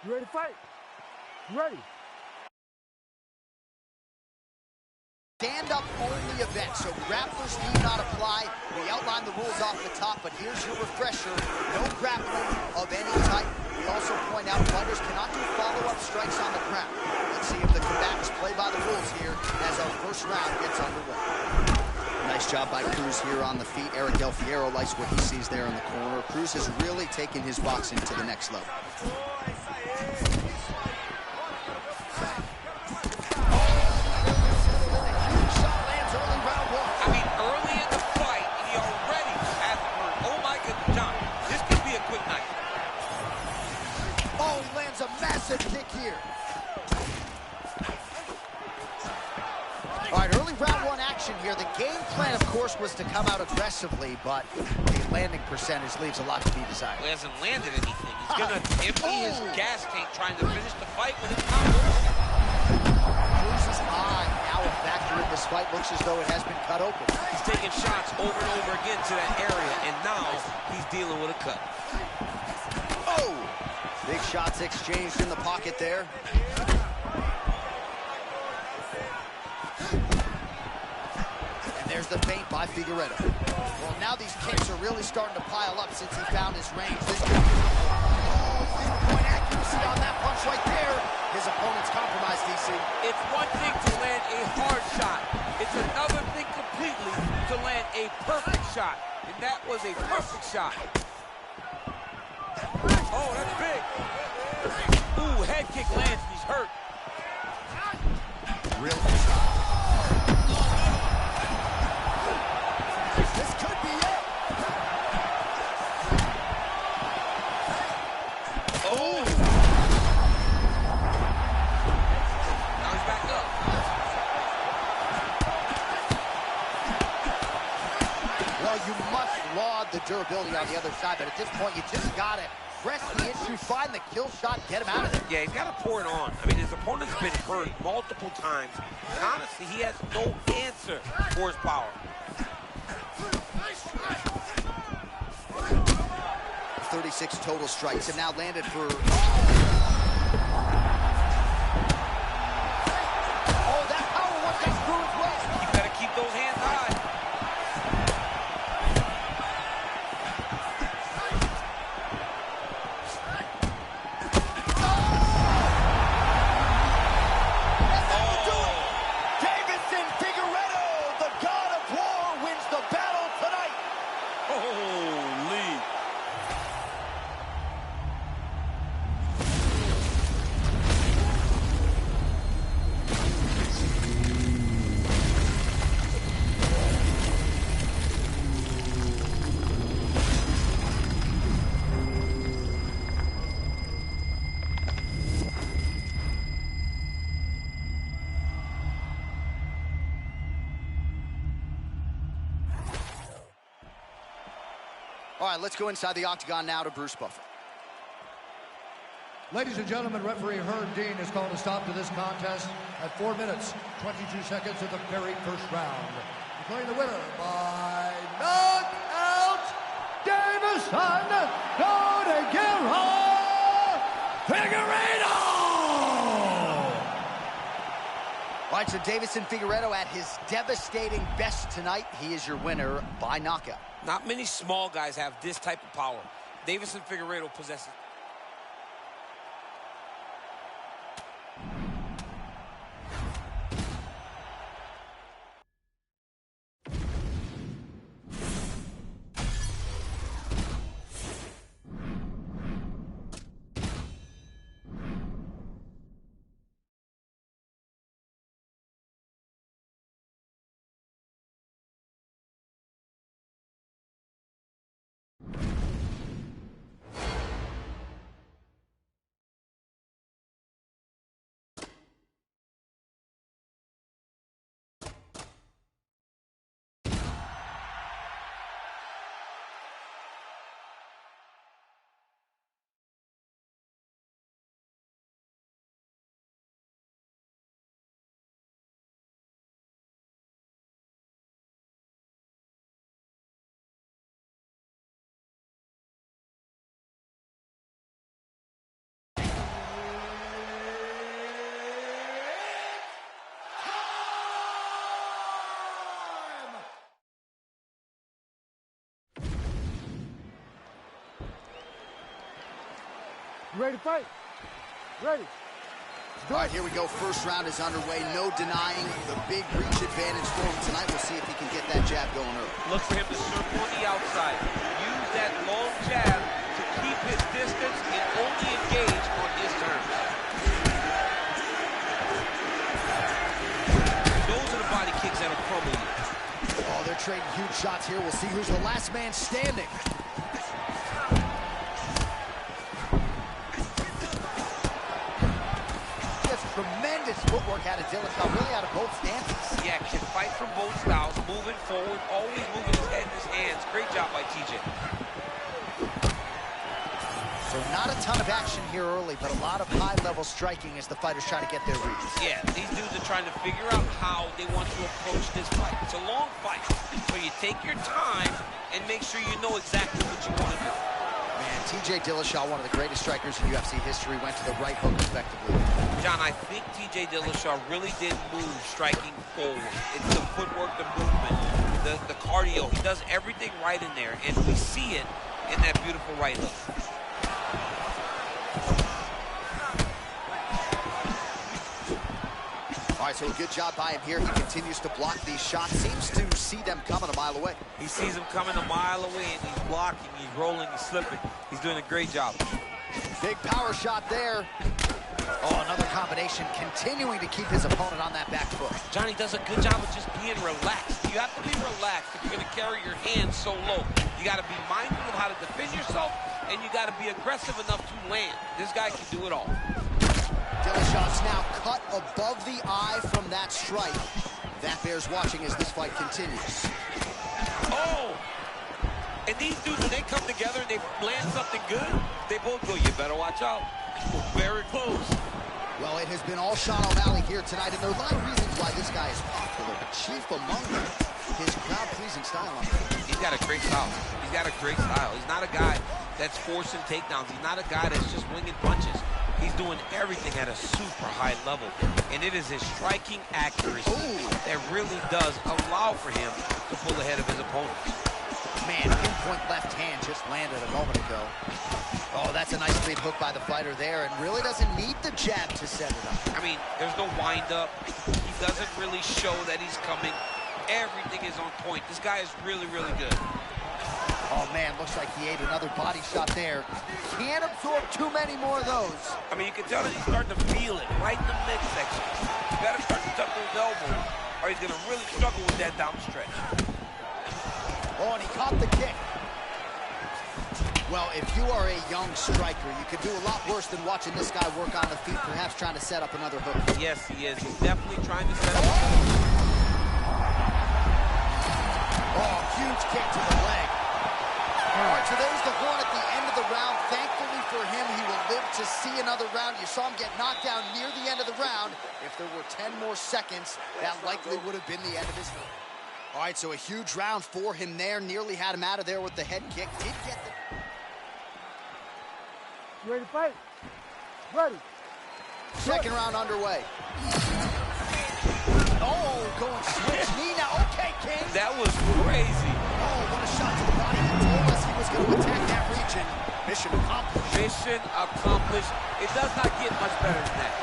You ready to fight? You ready? Stand-up only event, so grapplers need not apply. We outlined the rules off the top, but here's your refresher. No grappling of any type. We also point out fighters cannot do follow-up strikes on the ground. Let's see if the combatants play by the rules here as our first round gets underway. Nice job by Cruz here on the feet. Eric Del Fierro likes what he sees there in the corner. Cruz has really taken his boxing to the next level. A massive kick here. All right, early round one action here. The game plan, of course, was to come out aggressively, but the landing percentage leaves a lot to be desired. He hasn't landed anything. He's gonna empty his gas tank trying to finish the fight when it's not working. Cruz's eye now a factor in this fight. Looks as though it has been cut open. He's taking shots over and over again to that area, and now he's dealing with a cut. Oh! Big shots exchanged in the pocket there. And there's the feint by Figueiredo. Well, now these kicks are really starting to pile up since he found his range. This could be pinpoint accuracy on that punch right there. His opponent's compromised, DC. It's one thing to land a hard shot. It's another thing completely to land a perfect shot. And that was a perfect shot. Oh, that's big. Ooh, head kick lands and he's hurt. Real. This could be it. Oh. Now he's back up. Well, you must laud the durability on the other side, but at this point, you just got it. Press the issue, find the kill shot, get him out of there. Yeah, he's got to pour it on. I mean, his opponent's been hurt multiple times. And honestly, he has no answer for his power. 36 total strikes have now landed for... Oh, that power one gets through as well. You better keep those hands high. All right, let's go inside the octagon now to Bruce Buffer. Ladies and gentlemen, referee Herb Dean has called a stop to this contest at 4 minutes, 22 seconds of the very first round. Declaring the winner by knockout, Davison Figueiredo! All right, so Davison Figueiredo at his devastating best tonight. He is your winner by knockout. Not many small guys have this type of power. Davison Figueiredo possesses. You ready to fight? Ready. All right, here we go. First round is underway. No denying the big reach advantage for him tonight. We'll see if he can get that jab going early. Look for him to circle on the outside. Use that long jab to keep his distance and only engage on his terms. Those are the body kicks that'll crumble you. Oh, they're trading huge shots here. We'll see who's the last man standing. Tremendous footwork out of Dillashaw, really out of both stances. Yeah, can fight from both styles, moving forward, always moving his head and his hands. Great job by TJ. So not a ton of action here early, but a lot of high-level striking as the fighters try to get their reads. Yeah, these dudes are trying to figure out how they want to approach this fight. It's a long fight, so you take your time and make sure you know exactly what you want to do. Man, TJ Dillashaw, one of the greatest strikers in UFC history, went to the right hook effectively. John, I think TJ Dillashaw really did move striking forward. It's the footwork, the movement, the cardio. He does everything right in there, and we see it in that beautiful right hook. All right, so a good job by him here. He continues to block these shots. Seems to see them coming a mile away. He sees them coming a mile away, and he's blocking, he's rolling, he's slipping. He's doing a great job. Big power shot there. Oh, another combination, continuing to keep his opponent on that back foot. Johnny does a good job of just being relaxed. You have to be relaxed if you're going to carry your hands so low. You got to be mindful of how to defend yourself, and you got to be aggressive enough to land. This guy can do it all. Dillashaw's now cut above the eye from that strike. That bears watching as this fight continues. Oh! And these dudes, when they come together and they land something good, they both go, you better watch out. Very close. Well, it has been all Sean O'Malley here tonight, and there are a lot of reasons why this guy is popular. But chief among them, his crowd-pleasing style on it. He's got a great style. He's got a great style. He's not a guy that's forcing takedowns. He's not a guy that's just winging punches. He's doing everything at a super high level. And it is his striking accuracy that really does allow for him to pull ahead of his opponents. Man, pinpoint left hand just landed a moment ago. Oh, that's a nice lead hook by the fighter there, and really doesn't need the jab to set it up. I mean, there's no wind-up. He doesn't really show that he's coming. Everything is on point. This guy is really, really good. Oh, man, looks like he ate another body shot there. Can't absorb too many more of those. I mean, you can tell that he's starting to feel it right in the midsection. You got to start to tuck those elbows, or he's going to really struggle with that down stretch. Oh, and he caught the kick. Well, if you are a young striker, you could do a lot worse than watching this guy work on the feet, perhaps trying to set up another hook. Yes, he is. He's definitely trying to set up. Oh, huge kick to the leg. All right, so there's the one at the end of the round. Thankfully for him, he will live to see another round. You saw him get knocked down near the end of the round. If there were 10 more seconds, that likely would have been the end of his fight. All right, so a huge round for him there. Nearly had him out of there with the head kick. Did get the... You ready to fight? Ready. Second round underway. Oh, going switch knee now. Okay, King. That was crazy. Oh, what a shot to the body. He told us he was going to attack that region. Mission accomplished. Mission accomplished. It does not get much better than that.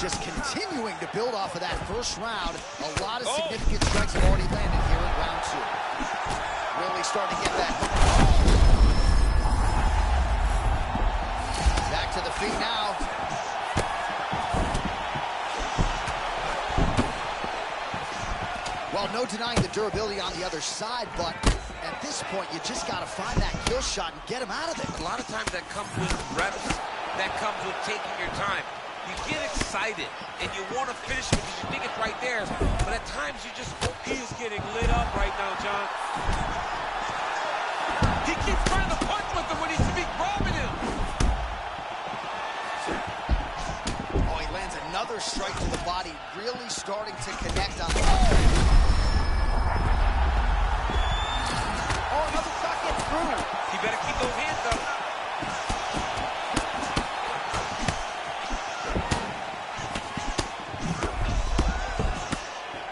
Just continuing to build off of that first round. A lot of significant strikes have already landed here in round two. Really starting to get that hook. Back to the feet now. Well, no denying the durability on the other side, but at this point, you just got to find that kill shot and get him out of there. A lot of times that comes with reps. That comes with taking your time. You get excited, and you want to finish it because you think it's right there. But at times, you just... He is getting lit up right now, John. He keeps trying to punch with him when he should be grabbing him. Oh, he lands another strike to the body, really starting to connect on the... Oh, another shot gets through. He better keep those hands up.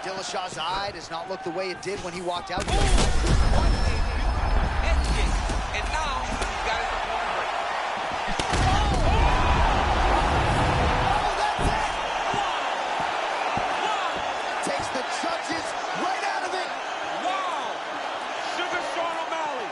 Dillashaw's eye does not look the way it did when he walked out. And now he's got his opponent break. That's it! Takes the judges right out of it. Wow! Sugar Sean O'Malley.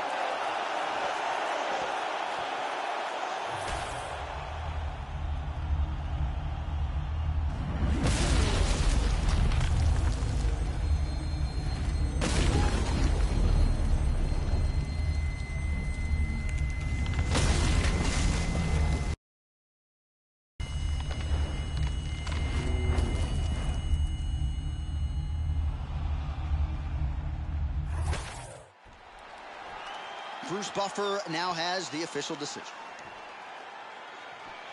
Bruce Buffer now has the official decision.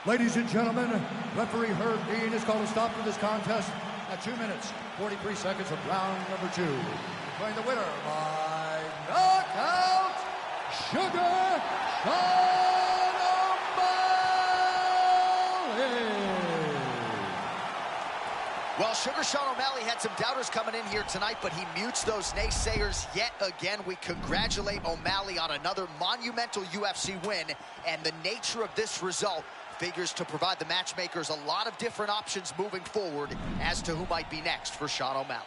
Ladies and gentlemen, referee Herb Dean has called a stop to this contest at 2 minutes, 43 seconds of round number 2. Declaring the winner by knockout, Sugar Sean O'Malley. Well, Sugar Sean O'Malley had some doubters coming in here tonight, but he mutes those naysayers yet again. We congratulate O'Malley on another monumental UFC win, and the nature of this result figures to provide the matchmakers a lot of different options moving forward as to who might be next for Sean O'Malley.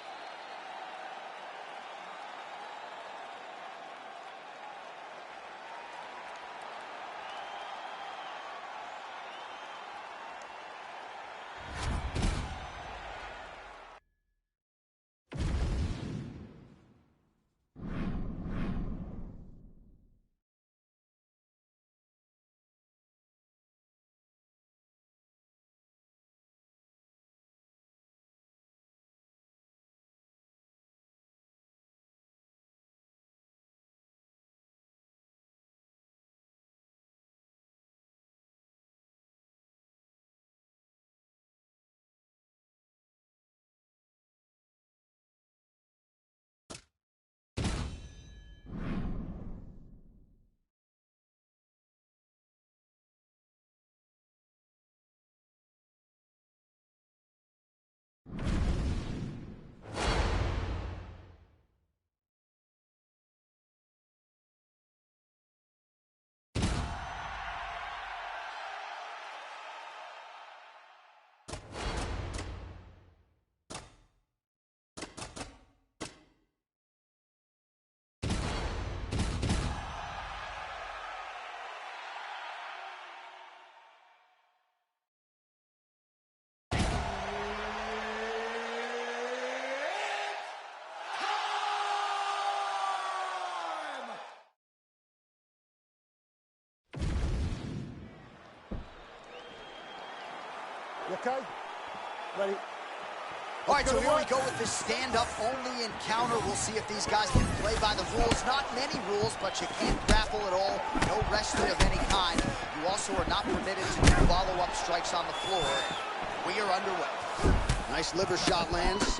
You okay? Ready? All right, so here we go with this stand-up only encounter. We'll see if these guys can play by the rules. Not many rules, but you can't grapple at all. No wrestling of any kind. You also are not permitted to do follow-up strikes on the floor. We are underway. Nice liver shot lands.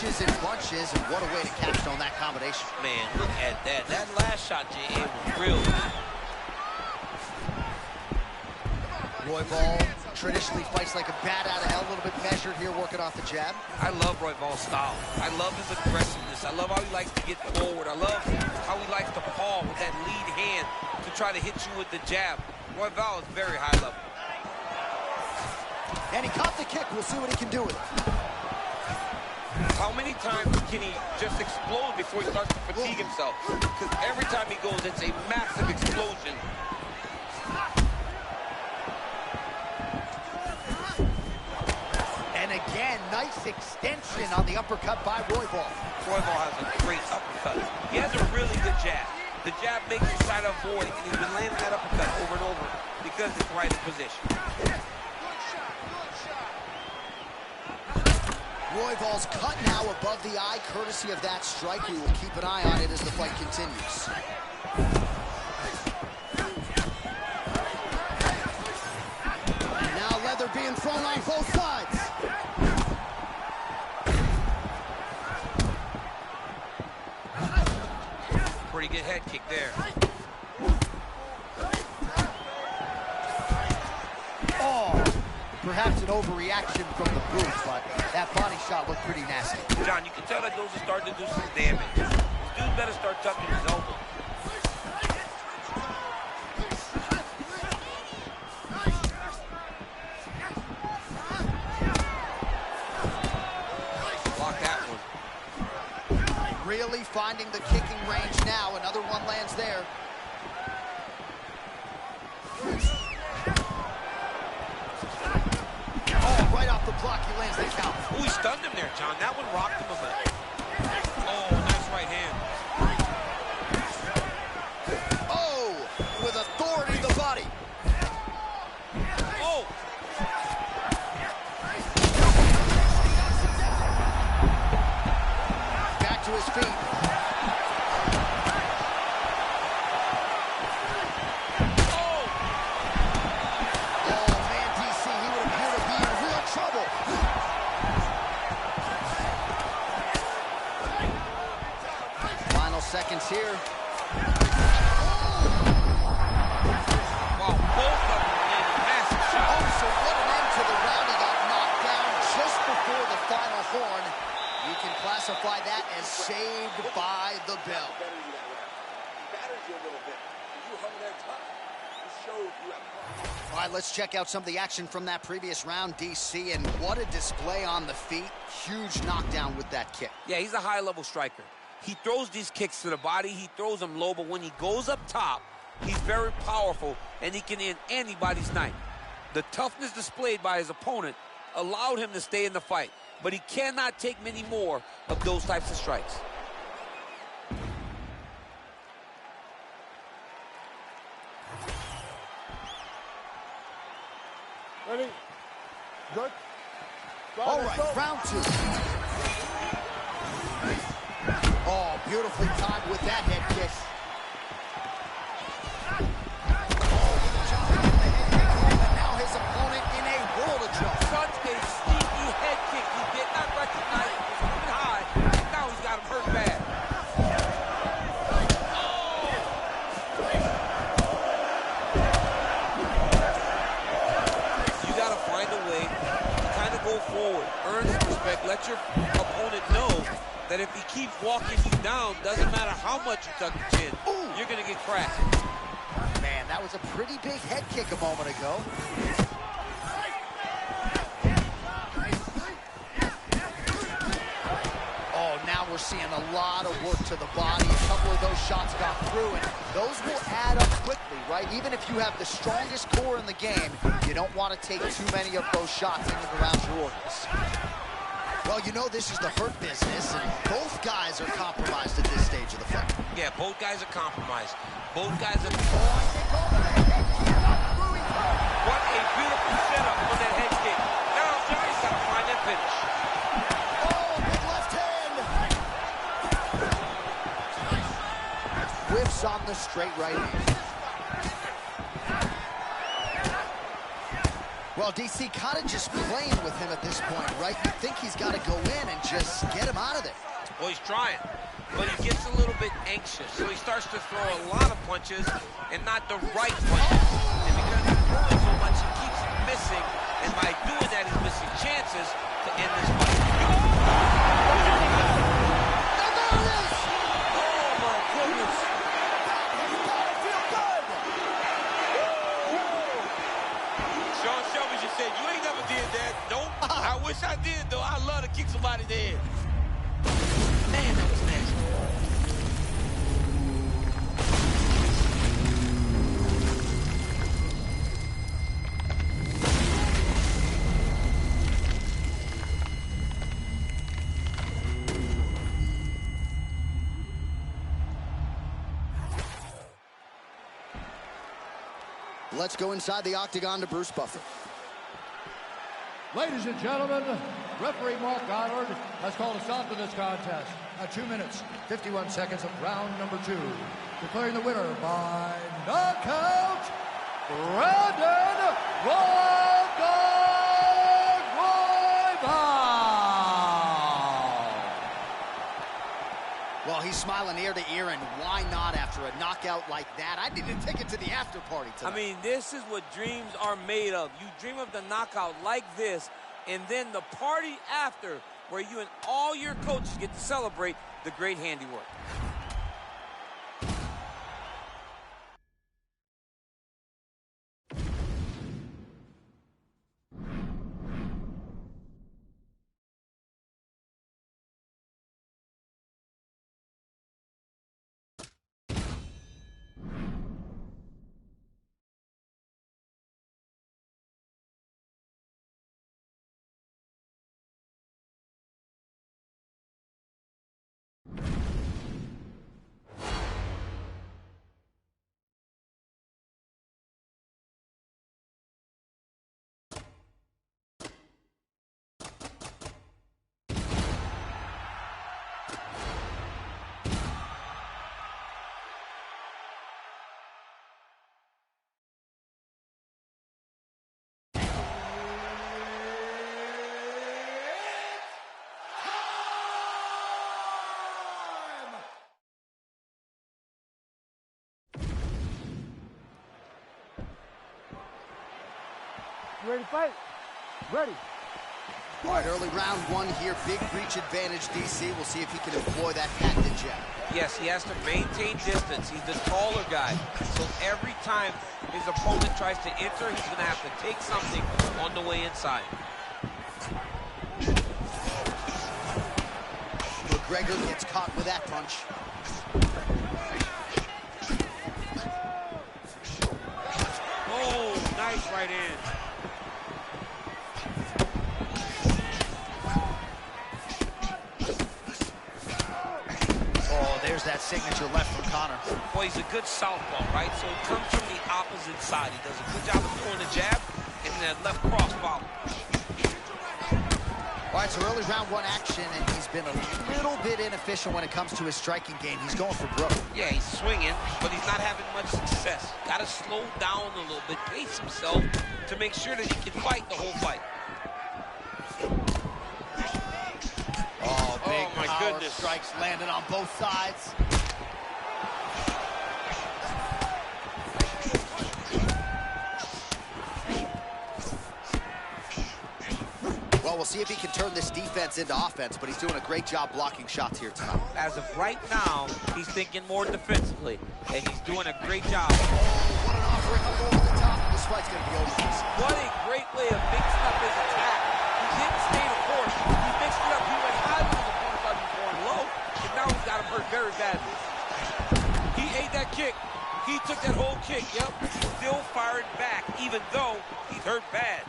And bunches, and what a way to capstone that combination. Man, look at that. That last shot, J.A., was real. Royval traditionally fights like a bat out of hell, a little bit measured here, working off the jab. I love Royval's style. I love his aggressiveness. I love how he likes to get forward. I love how he likes to paw with that lead hand to try to hit you with the jab. Royval is very high level. And he caught the kick. We'll see what he can do with it. How many times can he just explode before he starts to fatigue himself? Because every time he goes, it's a massive explosion. And again, nice extension on the uppercut by Royval. Royval has a great uppercut. He has a really good jab. The jab makes you try to avoid, and he's been landing that uppercut over and over because it's right in position. Royval's cut now above the eye, courtesy of that strike. We will keep an eye on it as the fight continues. And now leather being thrown on both sides. Pretty good head kick there. overreaction from the booth, but that body shot looked pretty nasty. John, you can tell that those are starting to do some damage. This dude better start tucking his elbow. Block that one. Really finding the kicking range now. Another one lands there. Oh, right off the block, he lands the count. Oh, he stunned him there, John. That one rocked him a bit. Oh, nice right hand. Oh, with authority, the body. Oh! Back to his feet. Seconds here. Wow, both of them landed massive shots. Oh, so what an end to the round. He got knocked down just before the final horn. You can classify that as saved by the bell. All right, let's check out some of the action from that previous round, DC, and what a display on the feet. Huge knockdown with that kick. Yeah, he's a high-level striker. He throws these kicks to the body, he throws them low, but when he goes up top, he's very powerful, and he can end anybody's night. The toughness displayed by his opponent allowed him to stay in the fight, but he cannot take many more of those types of strikes. Ready? Good? All right, round two. Oh, beautifully timed with that head kick. Oh, with a jump on the head kick, and now his opponent in a world of trouble. Such a sneaky head kick. He did not recognize it was coming high. Now he's got him hurt bad. You got to find a way to kind of go forward, earn some respect, let your opponent know that if he keeps walking you down, doesn't matter how much you tuck your chin, you're going to get cracked. Man, that was a pretty big head kick a moment ago. Oh, now we're seeing a lot of work to the body. A couple of those shots got through, and those will add up quickly, right? Even if you have the strongest core in the game, you don't want to take too many of those shots into the rounds your orders. Well, you know this is the hurt business, and both guys are compromised at this stage of the fight. Yeah, both guys are compromised. Both guys are... What a beautiful setup on that head kick. Now Johnny's got to find that finish. Oh, big left hand. Whiffs on the straight right hand. Well, DC kind of just playing with him at this point, right? You think he's got to go in and just get him out of there. Well, he's trying, but he gets a little bit anxious, so he starts to throw a lot of punches and not the right punches. And because he's throwing so much, he keeps missing, and by doing that, he's missing chances to end this fight. Oh, my goodness. Sean Shelby just said, you ain't never did that. Nope. I wish I did, though. I love to kick somebody in the head. Man, that was nasty. Let's go inside the octagon to Bruce Buffer. Ladies and gentlemen, referee Mark Goddard has called a stop to this contest at 2 minutes, 51 seconds of round number 2. Declaring the winner by knockout, Brandon Well, he's smiling ear to ear, and why not after after a knockout like that. I need to take it to the after party tonight. I mean, this is what dreams are made of. You dream of the knockout like this, and then the party after, where you and all your coaches get to celebrate the great handiwork. You ready to fight? Ready. All right, early round one here. Big reach advantage, DC. We'll see if he can employ that patented jab. Yes, he has to maintain distance. He's the taller guy. So every time his opponent tries to enter, he's going to have to take something on the way inside. McGregor gets caught with that punch. Oh, nice right hand. There's that signature left from Conor. Well, he's a good southpaw, right? So it comes from the opposite side. He does a good job of throwing the jab and that left cross follow. All right, so early round one action, and he's been a little bit inefficient when it comes to his striking game. He's going for broke. Yeah, he's swinging, but he's not having much success. Got to slow down a little bit, pace himself to make sure that he can fight the whole fight. Oh, big my power goodness. strikes landed on both sides. Well, we'll see if he can turn this defense into offense, but he's doing a great job blocking shots here tonight. As of right now, he's thinking more defensively, and he's doing a great job. What an offering up over the top. This fight's going to be over. What a great way of mixing up his attack. He didn't stay the course. He mixed it up. He went high when his opponent thought he was going low, and now he's got him hurt very badly. He ate that kick. He took that whole kick, yep. Still firing back, even though he's hurt bad.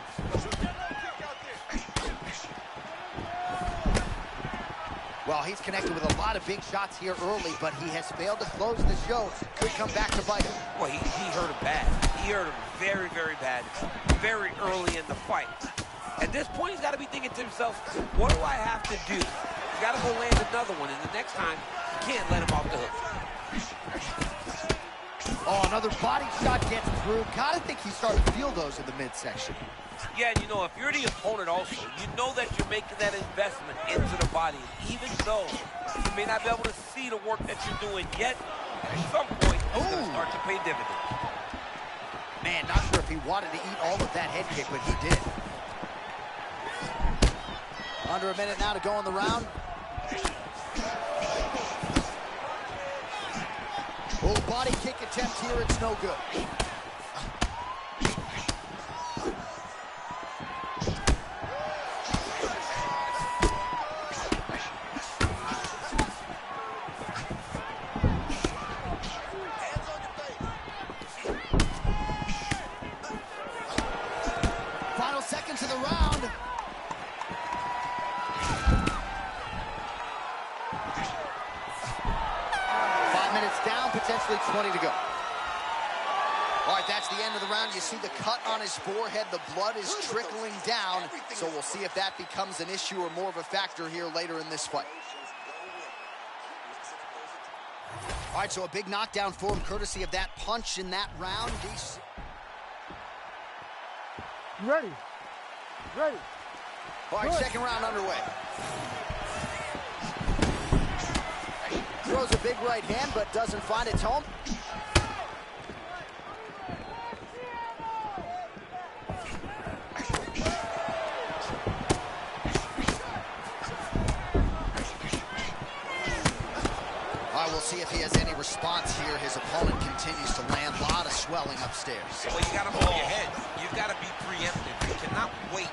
Well, he's connected with a lot of big shots here early, but he has failed to close the show. Could come back to bite him. Well, he hurt him bad. He hurt him very, very bad, very early in the fight. At this point, he's got to be thinking to himself, what do I have to do? He's got to go land another one, and the next time, he can't let him off the hook. Oh, another body shot gets through. Gotta think he's starting to feel those in the midsection. Yeah, and you know, if you're the opponent also, you know that you're making that investment into the body. Even though you may not be able to see the work that you're doing yet, at some point, it's going to start to pay dividends. Man, not sure if he wanted to eat all of that head kick, but he did. Under a minute now to go in the round. Oh, body kick attempt here, it's no good. Final seconds of the round. Down, potentially 20 to go. All right, that's the end of the round. You see the cut on his forehead. The blood is trickling down. So we'll see if that becomes an issue or more of a factor here later in this fight. All right, so a big knockdown for him, courtesy of that punch in that round. You ready? Ready. All right, second round underway. throws a big right hand, but doesn't find its home. All right, we'll see if he has any response here. His opponent continues to land. A lot of swelling upstairs. Well, you got to move your head. You've got to be preemptive. You cannot wait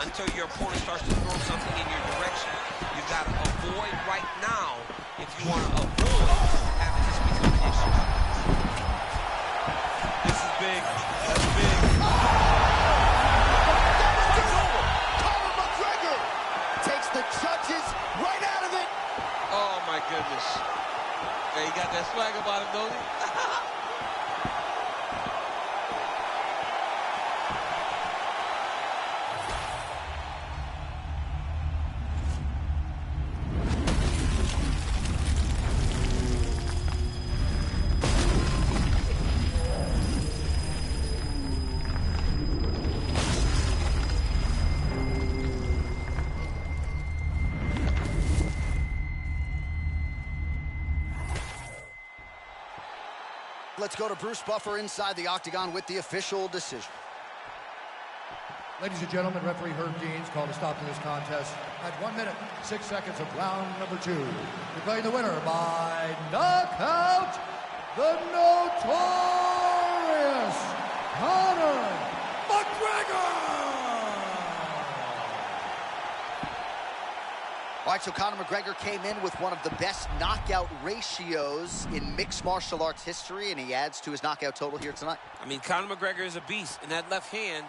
until your opponent starts to throw something in your direction. You've got to avoid right now if you want to avoid having this become an issue. This is big. That's big. It's over. Conor McGregor takes the judges right out of it. Oh, my goodness. Hey, he got that swag about him, don't he? Let's go to Bruce Buffer inside the octagon with the official decision. Ladies and gentlemen, referee Herb Dean's called a stop to this contest at 1 minute, 6 seconds of round number 2. Declaring the winner by knockout, the notorious Conor McGregor! All right, so Conor McGregor came in with one of the best knockout ratios in mixed martial arts history, and he adds to his knockout total here tonight. I mean, Conor McGregor is a beast, and that left hand.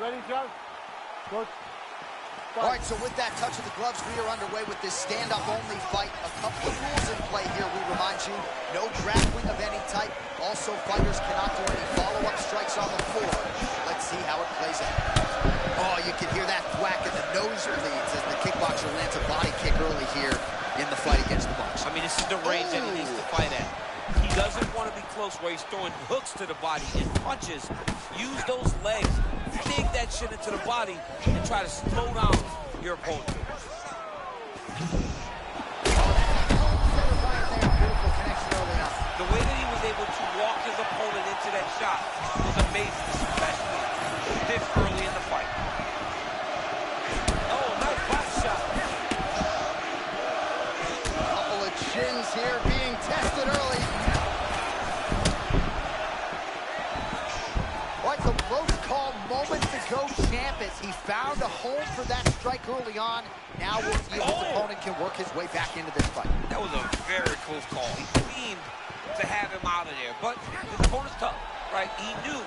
Ready, John? Good. All right, so with that touch of the gloves, we are underway with this stand-up-only fight. A couple of rules in play here, we remind you. No grappling of any type. Also, fighters cannot do any follow-up strikes on the floor. Let's see how it plays out. Oh, you can hear that thwack in the nosebleeds as the kickboxer lands a body kick early here in the fight against the boxer. I mean, this is the range that he needs to fight at. He doesn't want to be close where he's throwing hooks to the body and punches. Use those legs, dig that shit into the body, and try to slow down your opponent. The way that he was able to walk his opponent into that shot was amazing, especially this early in the fight. Oh, nice body shot. Couple of chins here being tested early. Like a close call moments ago, champ, as he found a home for that strike early on. Now we'll see if his opponent can work his way back into this fight. That was a very close call. He seemed to have him out of there, but his opponent's tough, right? He knew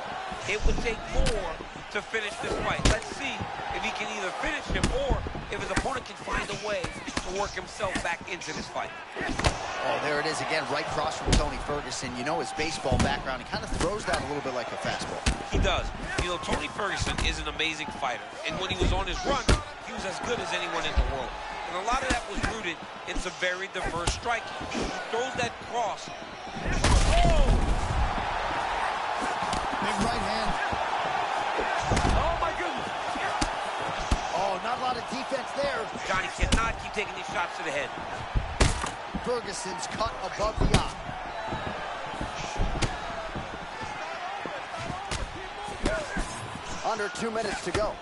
it would take more to finish this fight. Let's see if he can either finish him or if his opponent can find a way to work himself back into this fight. Oh, there it is again, right across from Tony Ferguson. You know his baseball background. He kind of throws that a little bit like a fastball. He does. You know, Tony Ferguson is an amazing fighter. And when he was on his run, he was as good as anyone in the world. And a lot of that was rooted in some very diverse striking. He throws that cross. Oh! Big right hand. Oh, my goodness. Oh, not a lot of defense there. Johnny cannot keep taking these shots to the head. Ferguson's cut above the eye. Under 2 minutes to go.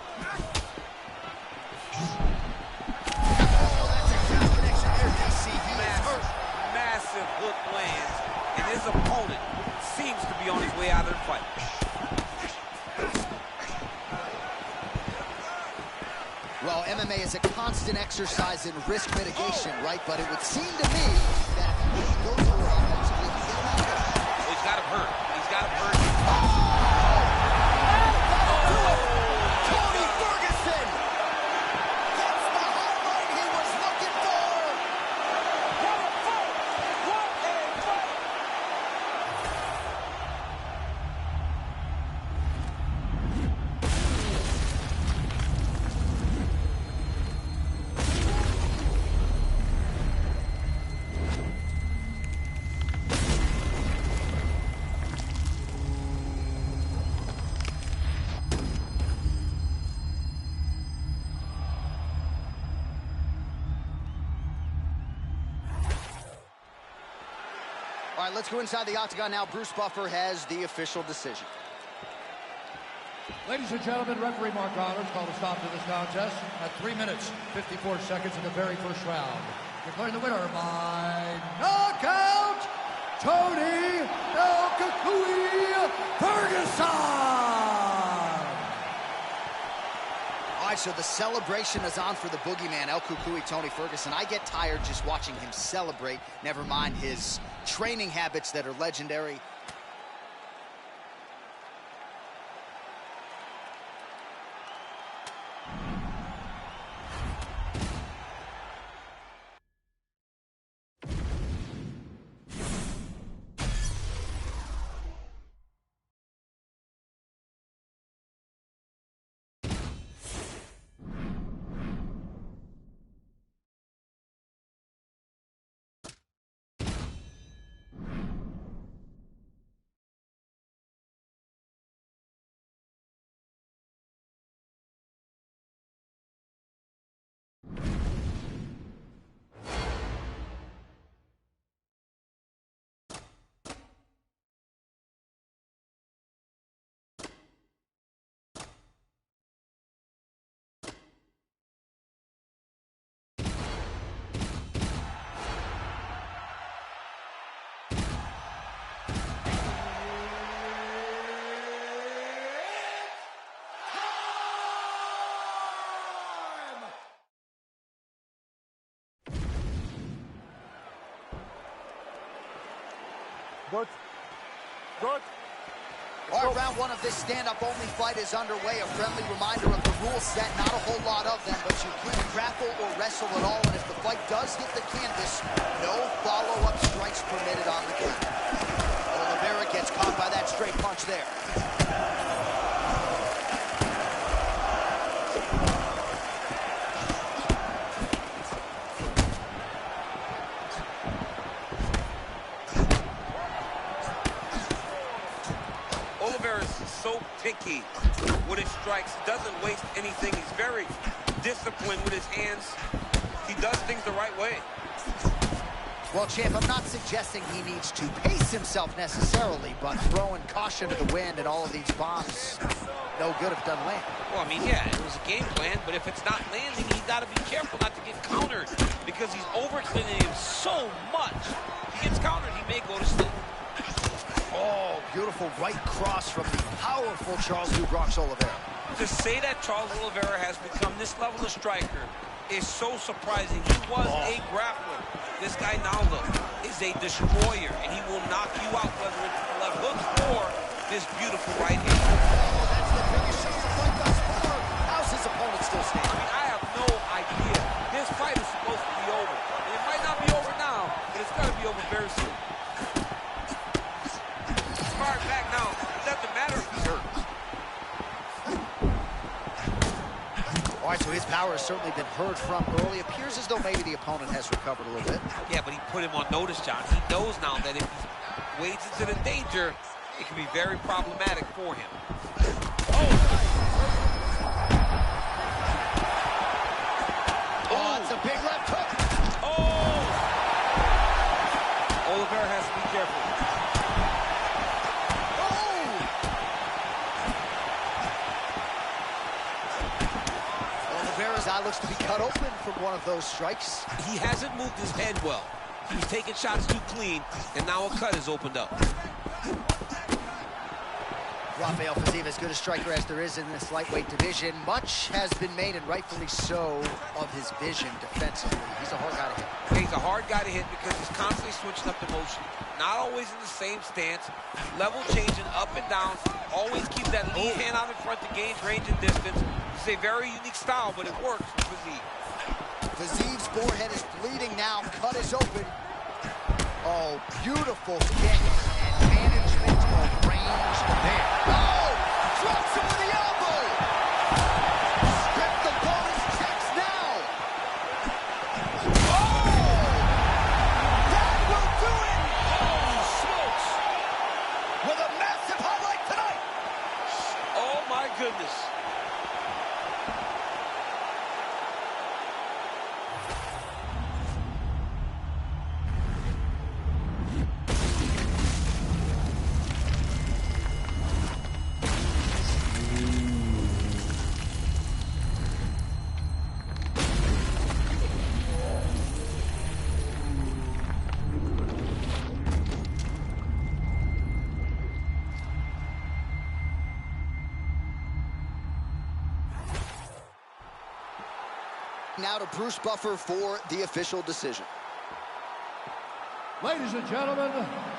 Massive hook lands, and his opponent seems to be on his way out of the fight. Well, MMA is a constant exercise in risk mitigation, right? But it would seem to me that if he goes over offensively, he gets out there. Well, he's got him hurt. He's got him hurt. Tony Ferguson gets the highlight he was looking for. All right, let's go inside the octagon now. Bruce Buffer has the official decision. Ladies and gentlemen, referee Mark Rollins called a stop to this contest at 3 minutes, 54 seconds in the very first round. Declaring the winner by knockout, Tony El Cucuy Ferguson! All right, so the celebration is on for the boogeyman, El Cucuy Tony Ferguson. I get tired just watching him celebrate, never mind his training habits that are legendary. Good. Good. All right, round one of this stand-up-only fight is underway. A friendly reminder of the rule set. Not a whole lot of them, but you can't grapple or wrestle at all. And if the fight does hit the canvas, no follow-up strikes permitted on the ground. Oliveira gets caught by that straight punch there. So picky with his strikes, doesn't waste anything. He's very disciplined with his hands. He does things the right way. Well, champ, I'm not suggesting he needs to pace himself necessarily, but throwing caution to the wind and all of these bombs, no good if it doesn't land. Well, I mean, yeah, it was a game plan, but if it's not landing, he's got to be careful not to get countered because he's overextending him so much. If he gets countered, he may go to sleep. Oh, beautiful right cross from the powerful Charles "Du Bronx" Oliveira. To say that Charles Oliveira has become this level of striker is so surprising. He was a grappler. This guy now, look, is a destroyer, and he will knock you out, whether it's the left hooks or this beautiful right hand. Oh, that's the biggest show of the fight thus far. How's his opponent still I standing? mean, I have no idea. This fight is supposed to be over. And it might not be over now, but it's going to be over very soon. Back now. It doesn't matter if he's hurt. All right, so his power has certainly been heard from early. Appears as though maybe the opponent has recovered a little bit. Yeah, but he put him on notice, John. He knows now that if he wades into the danger, it can be very problematic for him. Oh, it's a big left hook. Oh! Oliveira has to be careful. looks to be cut open from one of those strikes. He hasn't moved his head well. He was taking shots too clean, and now a cut has opened up. Rafael Fiziev, as good a striker as there is in this lightweight division. Much has been made, and rightfully so, of his vision defensively. He's a hard guy to hit. He's a hard guy to hit because he's constantly switching up the motion. Not always in the same stance. Level changing up and down. Always keep that lead hand out in front to gauge range and distance. It's a very unique style, but it works for Fiziev. Fiziev's forehead is bleeding now. Cut is open. Oh, beautiful kick. And management of range there. Oh! Drops him with the elbow! Stripped the bonus checks now! Oh! That will do it! Holy smokes! With a massive highlight tonight! Oh, my goodness. Now to Bruce Buffer for the official decision. Ladies and gentlemen,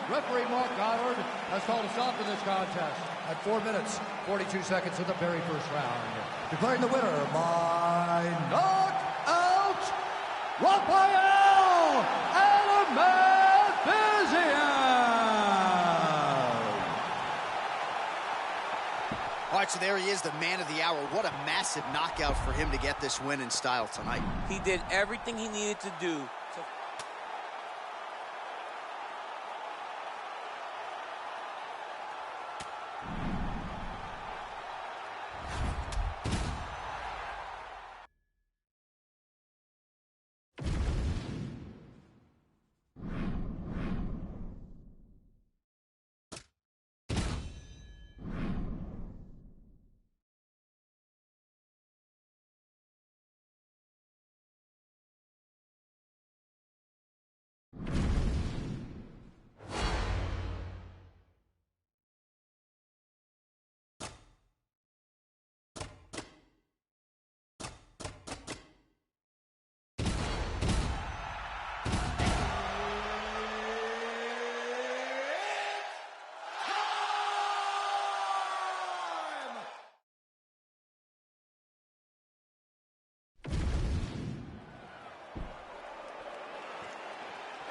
referee Mark Goddard has called a stop to this contest at 4 minutes, 42 seconds of the very first round. Declaring the winner by knockout, Rafael Fiziev. All right, so there he is, the man of the hour. What a massive knockout for him to get this win in style tonight. He did everything he needed to do.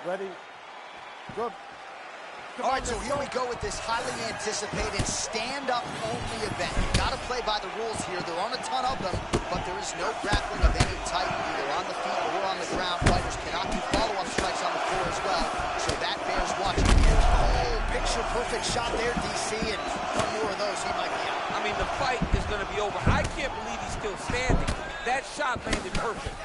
Ready? Go. All right, so here we go with this highly anticipated stand-up only event. You got to play by the rules here. There aren't a ton of them, but there is no grappling of any type, either on the feet or on the ground. Fighters cannot do follow-up strikes on the floor as well, so that bears watching. Oh, picture-perfect shot there, DC, and one more of those, he might be out. I mean, the fight is going to be over. I can't believe he's still standing. That shot landed perfect.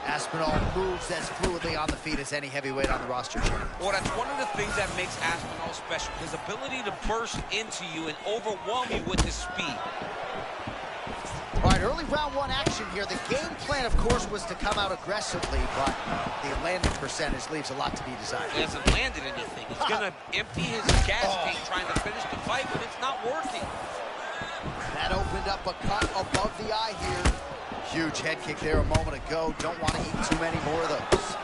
Aspinall moves as fluidly on the feet as any heavyweight on the roster. Well, that's one of the things that makes Aspinall special. His ability to burst into you and overwhelm you with his speed. All right, early round one action here. The game plan, of course, was to come out aggressively, but the landing percentage leaves a lot to be desired. He hasn't landed anything. He's going to empty his gas tank trying to finish the fight, but it's not working. That opened up a cut above the eye here. Huge head kick there a moment ago. Don't want to eat too many more of those.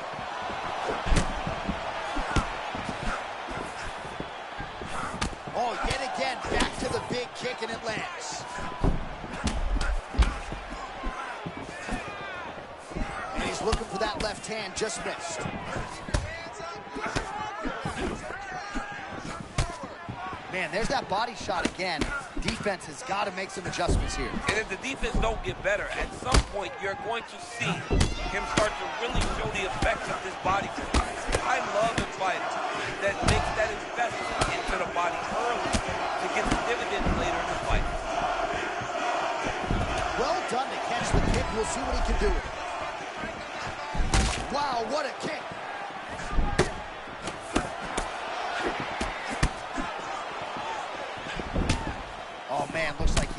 Oh, yet again, back to the big kick, and it lands. And he's looking for that left hand, just missed. Man, there's that body shot again. Defense has got to make some adjustments here. And if the defense don't get better, at some point you're going to see him start to really show the effects of this body control. I love a fighter that makes that investment into the body early to get the dividends later in the fight. Well done to catch the kick. We'll see what he can do with it. Wow, what a kick.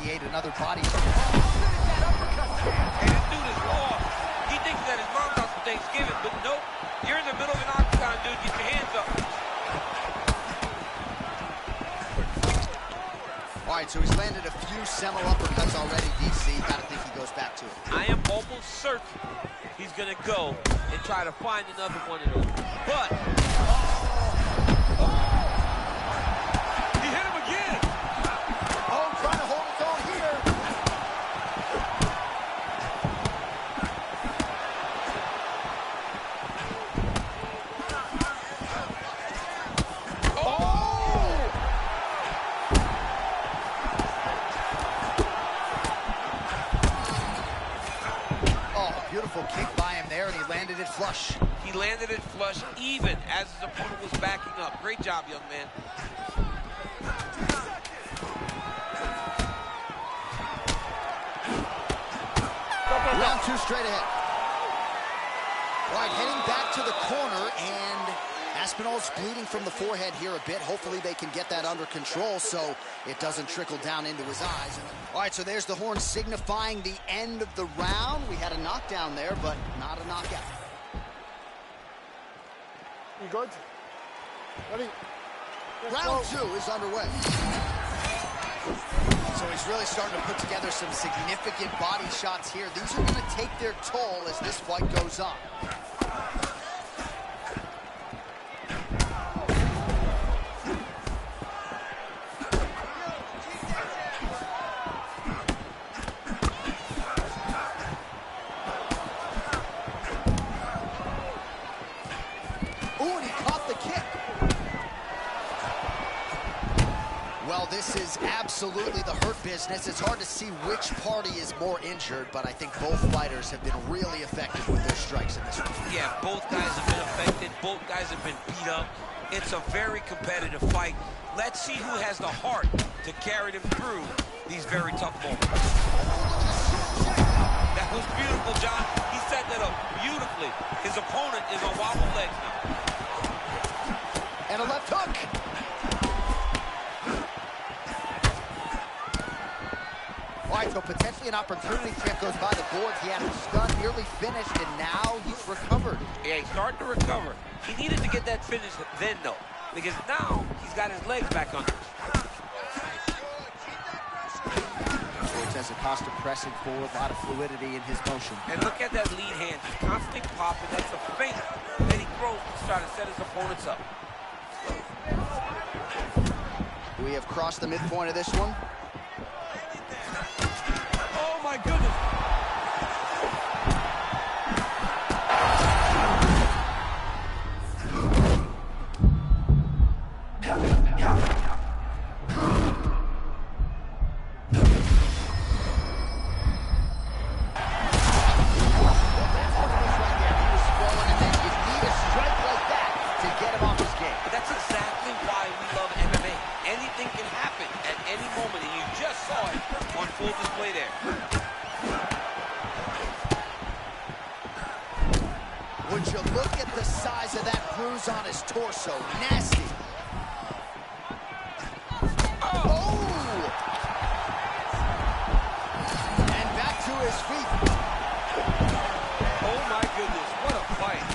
retaliate, another body. Hey, this dude is raw. He thinks that his mom's out for Thanksgiving, but nope. You're in the middle of an octagon, dude. Get your hands up. All right, so he's landed a few seminal uppercuts already, DC. Gotta think he goes back to it. I am almost certain he's going to go and try to find another one of those. But he hit him again. Oh, trying to hold his own here. Beautiful kick by him there, and he landed it flush. He landed it flush even as his opponent was backing up. Great job, young man. Round two straight ahead. All right, heading back to the corner, and Aspinall's bleeding from the forehead here a bit. Hopefully they can get that under control so it doesn't trickle down into his eyes. All right, so there's the horn signifying the end of the round. We had a knockdown there, but not a knockout. You good? Ready? Round two is underway. So he's really starting to put together some significant body shots here. These are going to take their toll as this fight goes on. This is absolutely the hurt business. It's hard to see which party is more injured, but I think both fighters have been really effective with their strikes in this one. Yeah, both guys have been affected. Both guys have been beat up. It's a very competitive fight. Let's see who has the heart to carry them through these very tough moments. That was beautiful, John. He set that up beautifully. His opponent is on wobble legs now. And a left hook. All right, so potentially an opportunity. Champ goes by the boards. He had a stun, nearly finished, and now he's recovered. Yeah, he's starting to recover. He needed to get that finish then, though, because now he's got his legs back under him. Cortez Acosta pressing forward, a lot of fluidity in his motion. And look at that lead hand, just constant popping. That's a feint that he throws to try to set his opponents up. We have crossed the midpoint of this one. Oh, my goodness. Would you look at the size of that bruise on his torso? Nasty. Oh! And back to his feet. Oh my goodness, what a fight.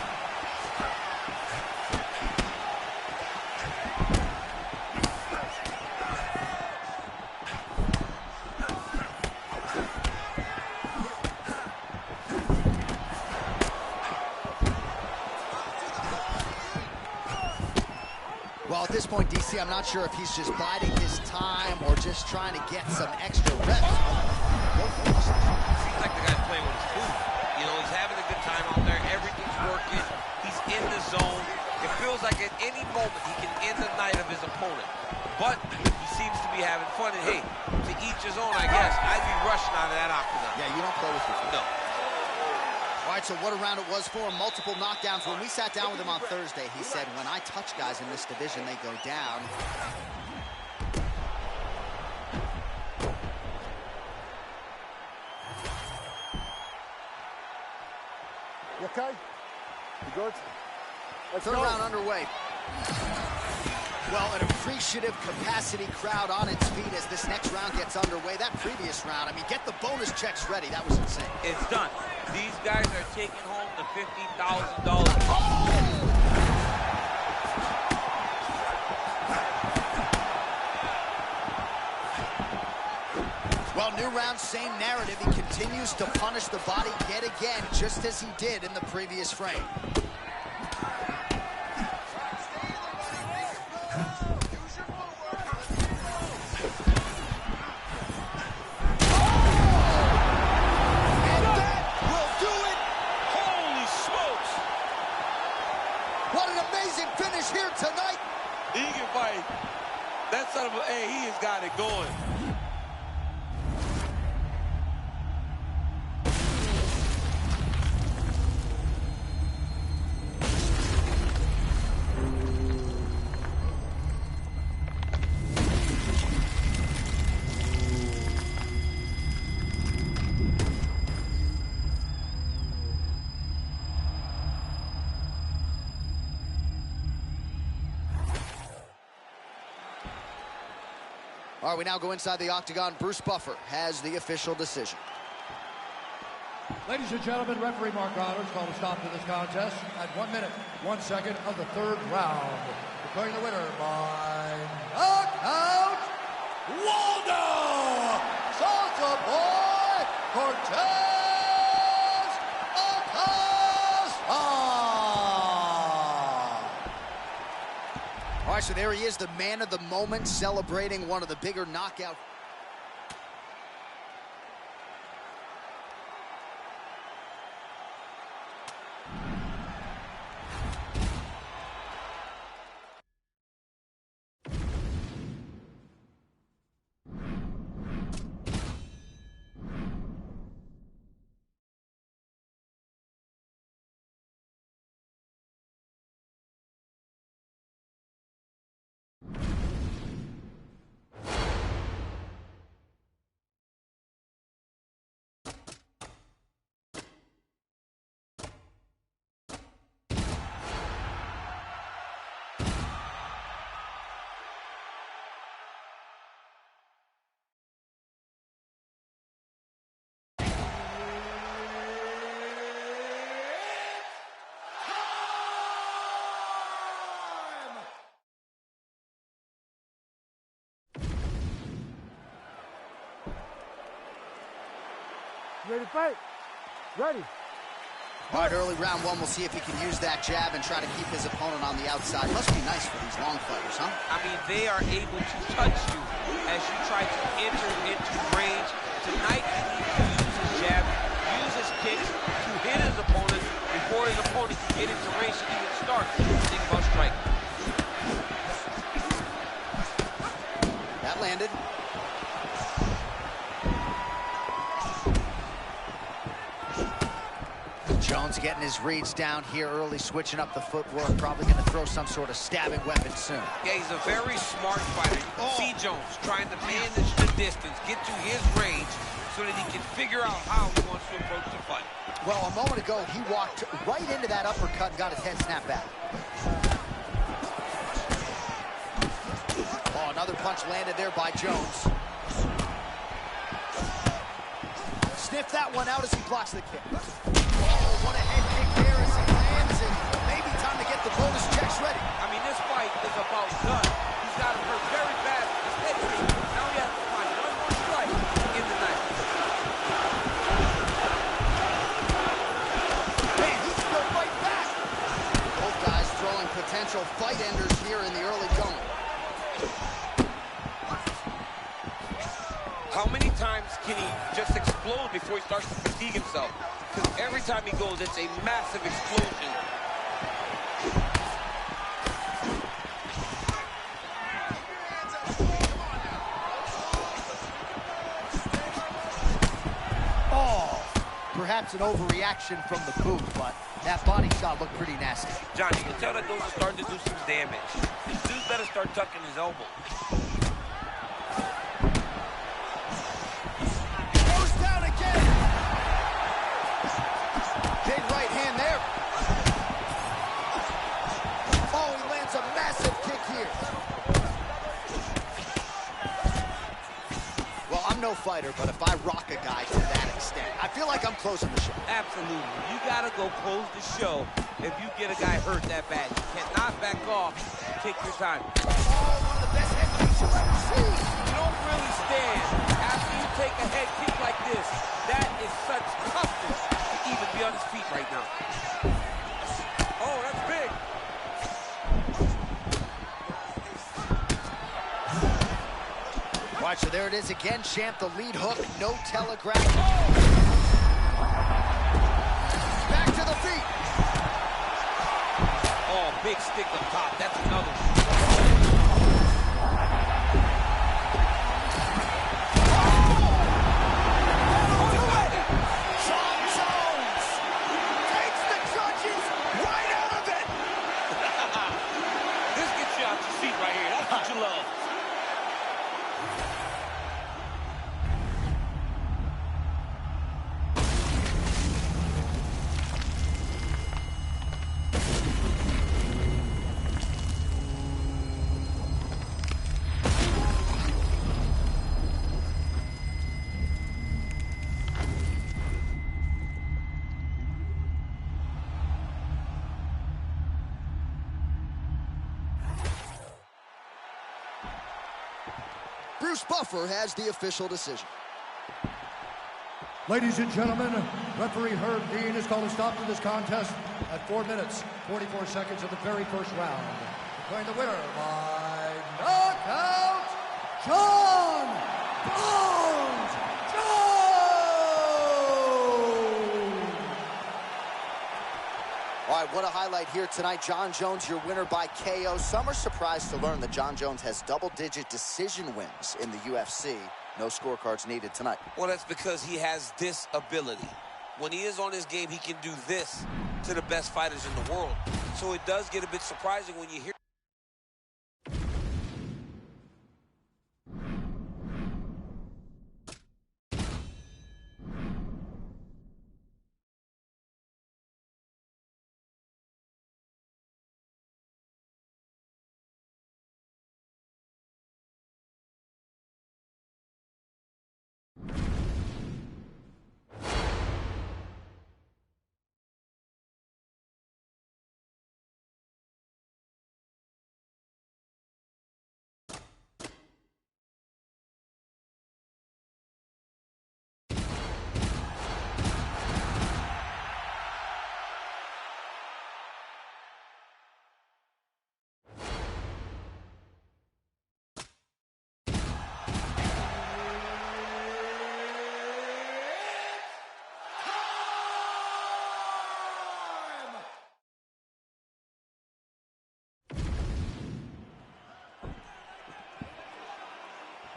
Well, at this point, DC, I'm not sure if he's just biding his time or just trying to get some extra reps. Seems like the guy's playing with his food. You know, he's having a good time out there. Everything's working. He's in the zone. It feels like at any moment he can end the night of his opponent. But he seems to be having fun. And hey, to each his own, I guess. I'd be rushing out of that octagon. Yeah, you don't play with your food. No. All right, so what a round it was for him. Multiple knockdowns. When we sat down with him on Thursday, he said, when I touch guys in this division, they go down. You okay? You good? Let's Third go. round underway. Well, an appreciative capacity crowd on its feet as this next round gets underway. That previous round, I mean, get the bonus checks ready. That was insane. It's done. These guys are taking home the $50,000. Well, new round, same narrative. He continues to punish the body yet again, just as he did in the previous frame. That son of a, hey, he has got it going. All right, we now go inside the octagon. Bruce Buffer has the official decision. Ladies and gentlemen, referee Mark Honors called a stop to this contest at 1 minute, 1 second of the third round. Declaring the winner by knockout, Waldo Salsa Boy Cortez Acosta. All right, so there he is, the man of the moment, celebrating one of the bigger knockouts. Ready to fight? Ready. All right, early round one, we'll see if he can use that jab and try to keep his opponent on the outside. Must be nice for these long fighters, huh? I mean, they are able to touch you as you try to enter into range. Tonight, he needs to use his jab, use his kicks to hit his opponent before his opponent can get into range to even start to think about striking. That landed. Jones getting his reads down here early, switching up the footwork, probably going to throw some sort of stabbing weapon soon. Yeah, he's a very smart fighter. You can see Jones trying to manage the distance, get to his range, so that he can figure out how he wants to approach the fight. Well, a moment ago, he walked right into that uppercut and got his head snapped back. Oh, another punch landed there by Jones. Sniff that one out as he blocks the kick. Oh, what a head kick there as he lands it. Maybe time to get the bonus checks ready. I mean, this fight is about done. He's got him hurt very bad. His head kick. Now he has to find one more strike in the night. Man, he's still fighting back. Both guys throwing potential fight enders here in the early going. How many times can he just explode before he starts to fatigue himself? Because every time he goes, it's a massive explosion. Oh, perhaps an overreaction from the booth, but that body shot looked pretty nasty. John, you can tell that those are starting to do some damage. This dude's better start tucking his elbow. no fighter, but if I rock a guy to that extent, I feel like I'm closing the show. Absolutely. You got to go close the show if you get a guy hurt that bad. You cannot back off. Take your time. Oh, one of the best head kicks you'll ever see. You don't really stand after you take a head kick like this. That is such toughness to even be on his feet right now. Oh, that's big. All right, so there it is again, champ. The lead hook, no telegraph. Back to the feet. Oh, big stick up top. That's another one. Right here. That's what you love. Bruce Buffer has the official decision. Ladies and gentlemen, referee Herb Dean has called a stop to this contest at 4 minutes, 44 seconds of the very first round. Declaring the winner by knockout, John Bones Jones! All right, what a highlight here tonight. John Jones, your winner by KO. Some are surprised to learn that John Jones has double-digit decision wins in the UFC. No scorecards needed tonight. Well, that's because he has this ability. When he is on his game, he can do this to the best fighters in the world. So it does get a bit surprising when you hear.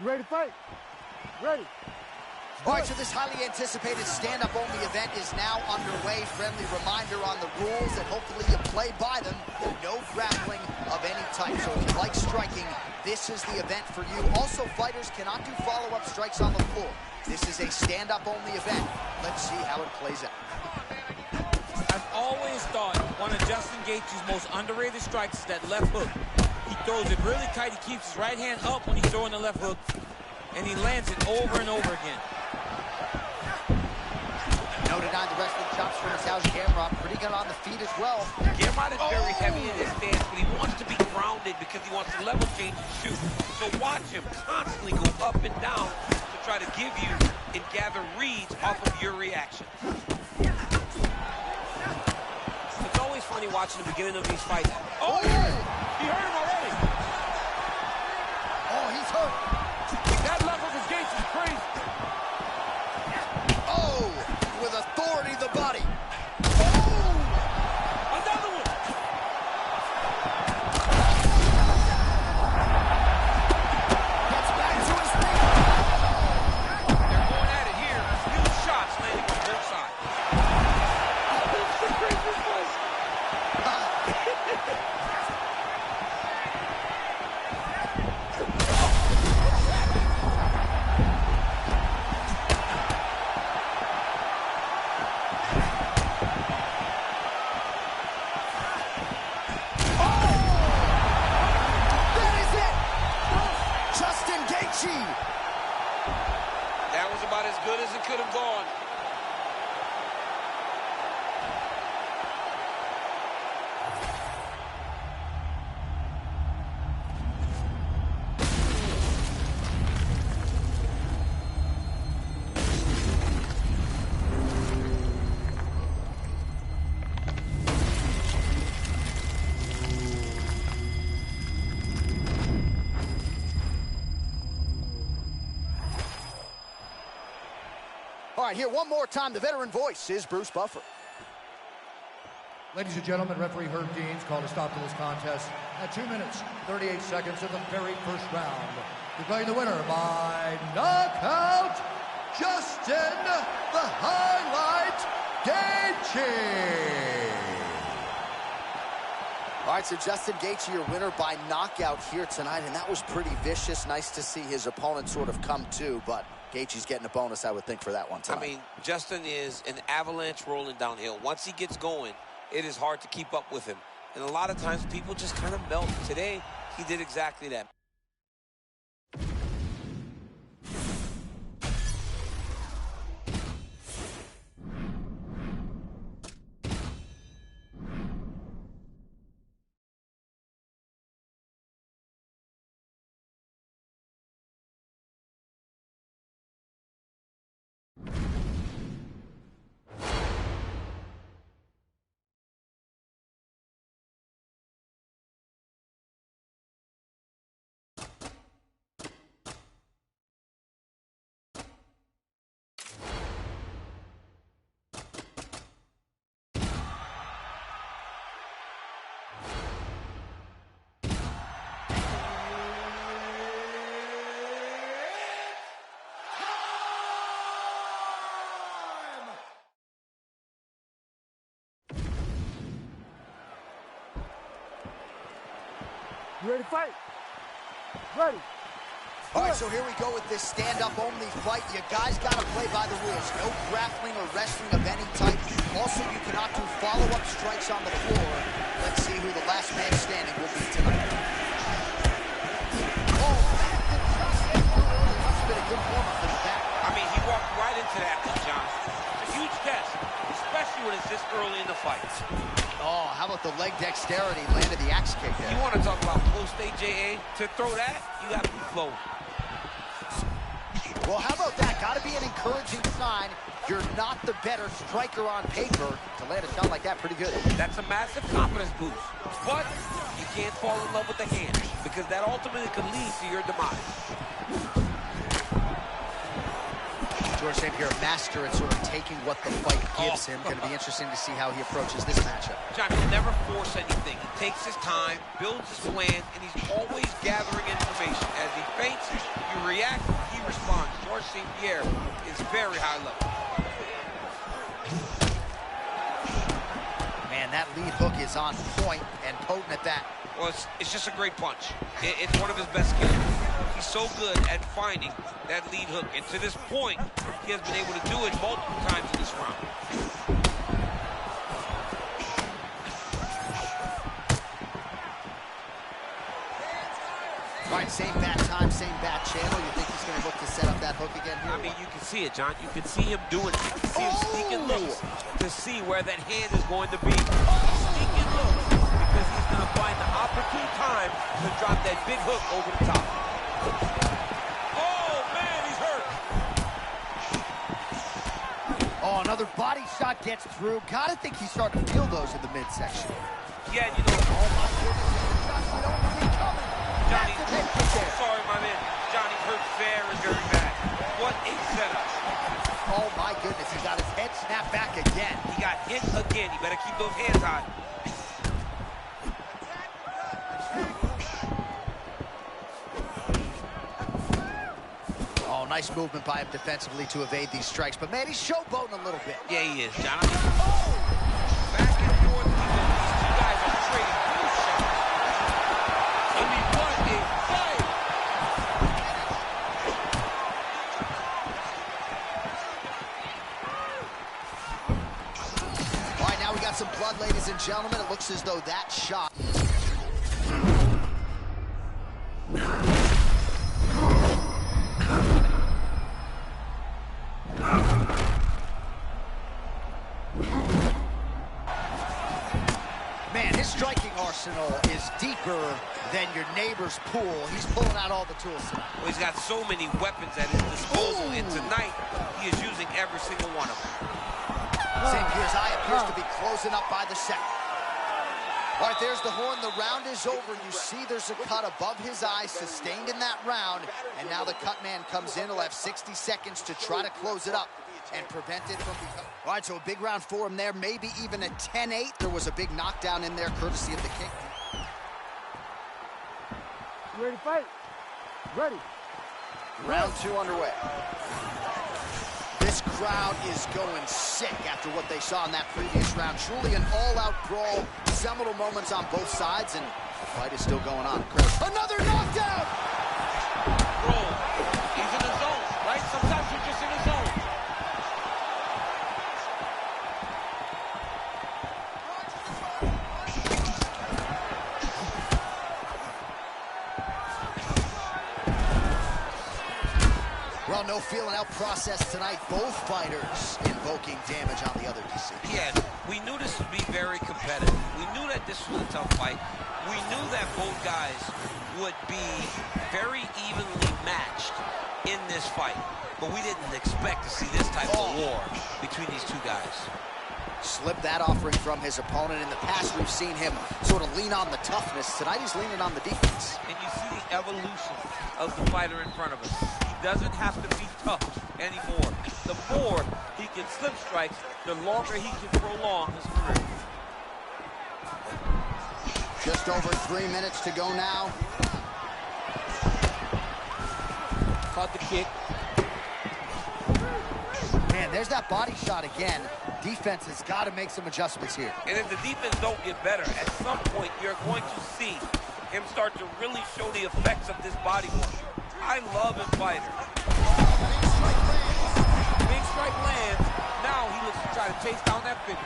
You ready to fight? Ready. All right, so this highly anticipated stand-up only event is now underway. Friendly reminder on the rules that hopefully you play by them. No grappling of any type. So if you like striking, this is the event for you. Also, fighters cannot do follow-up strikes on the floor. This is a stand-up only event. Let's see how it plays out. I've always thought one of Justin Gaethje's most underrated strikes is that left hook. He throws it really tight. He keeps his right hand up when he's throwing the left hook, and he lands it over and over again. No denying the wrestling chops from his house camera. Pretty good on the feet as well. Gamrot is very heavy in his stance, but he wants to be grounded because he wants to level change and shoot. So watch him constantly go up and down to try to give you and gather reads off of your reaction. It's always funny watching the beginning of these fights. Oh, he hurt him already. Oh, he's hurt. That level of Gaethje is crazy. Oh, with authority, the body. Oh, another one. Gets back to his feet. They're going at it here. Huge shots landing on both sides. This is the craziest place. as good as it could have gone. All right, here one more time. The veteran voice is Bruce Buffer. Ladies and gentlemen, referee Herb Dean's called a stop to this contest at 2 minutes, 38 seconds of the very first round. Declaring the winner by knockout, Justin the Highlight Gaethje. All right, so Justin Gaethje, your winner by knockout here tonight, and that was pretty vicious. Nice to see his opponent sort of come to, but Gaethje's getting a bonus, I would think, for that one tonight. I mean, Justin is an avalanche rolling downhill. Once he gets going, it is hard to keep up with him. And a lot of times, people just kind of melt. Today, he did exactly that. You ready to fight? Ready. All right, so here we go with this stand-up only fight. You guys got to play by the rules. No grappling or wrestling of any type. Also, you cannot do follow-up strikes on the floor. Let's see who the last man standing will be tonight. Oh, man, good shot. Must have been a good warm-up in the back. I mean, he walked right into that one, John. It's a huge test, especially when it's this early in the fight. Oh, how about the leg dexterity? Landed the axe kick there. You want to talk about post-AJA? To throw that, you got to be flowing. Well, how about that? Got to be an encouraging sign. You're not the better striker on paper. To land a shot like that, pretty good. That's a massive confidence boost. But you can't fall in love with the hand, because that ultimately could lead to your demise. George St. Pierre, a master at sort of taking what the fight gives him. Going to be interesting to see how he approaches this matchup. John, he'll never force anything. He takes his time, builds his plan, and he's always gathering information. As he feints, you react, he responds. George St. Pierre is very high level. Man, that lead hook is on point and potent at that. Well, it's just a great punch. It's one of his best skills. He's so good at finding that lead hook. And to this point, he has been able to do it multiple times in this round. All right, same bat time, same bat channel. You think he's going to look to set up that hook again here? I mean, you can see it, John. You can see him doing it. You can see him sneaking looks to see where that hand is going to be. Sneaking looks because he's going to find the opportune time to drop that big hook over the top. Oh, man, he's hurt. Oh, another body shot gets through. Gotta think he's starting to feel those in the midsection. Yeah, you know, Oh, my goodness, shots we don't see coming. Johnny, Massive head kick there. sorry, my man. Johnny hurt very, very bad. What a setup. Oh, my goodness, he got his head snapped back again. He got hit again. You better keep those hands high. Oh, nice movement by him defensively to evade these strikes. But, man, he's showboating a little bit. Yeah, he is, John. I mean, back and forth. These two guys are trading blue shots. I mean, what a fight. All right, now we got some blood, ladies and gentlemen. It looks as though that shot... arsenal is deeper than your neighbor's pool. He's pulling out all the tools tonight. Well, he's got so many weapons at his disposal, and tonight he is using every single one of them. St. Pierre's eye appears to be closing up by the second. All right, there's the horn. The round is over. You see there's a cut above his eye, sustained in that round. And now the cut man comes in. He'll have 60 seconds to try to close it up and prevent it from becoming... All right, so a big round for him there. Maybe even a 10-8. There was a big knockdown in there, courtesy of the kick. You ready to fight? Ready. Round 2 underway. This crowd is going sick after what they saw in that previous round. Truly an all-out brawl. Seminal moments on both sides, and the fight is still going on. Another knockdown! Bro, he's in the zone, right? Sometimes you're just in the zone. Well, no feeling out process tonight. Both fighters invoking damage on the other DC. Yeah, we knew this would be very competitive. We knew that this was a tough fight. We knew that both guys would be very evenly matched in this fight. But we didn't expect to see this type of war between these two guys. Slipped that offering from his opponent. In the past, we've seen him sort of lean on the toughness. Tonight, he's leaning on the defense. And you see the evolution of the fighter in front of us. He doesn't have to be tough anymore. The more he can slip strikes, the longer he can prolong his career. Just over 3 minutes to go now. Caught the kick. Man, there's that body shot again. Defense has got to make some adjustments here. And if the defense don't get better, at some point you're going to see him start to really show the effects of this body work. I love his fighter. Big strike lands. Now he looks to try to chase down that finish.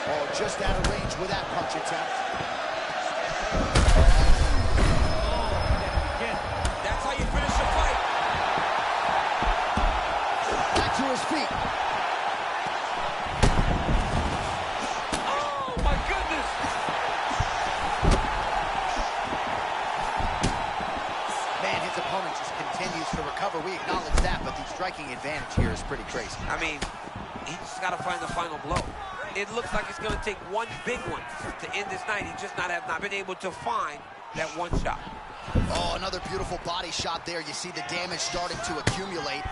Oh, just out of range with that punch attempt. That's how you finish a fight. Back to his feet. Oh, my goodness. Man, his opponent just continues to recover. We acknowledge that, but the striking advantage here is pretty crazy. I mean, he just got to find the final blow. It looks like it's going to take one big one to end this night. He just have not been able to find that one shot. Oh, another beautiful body shot there. You see the damage starting to accumulate.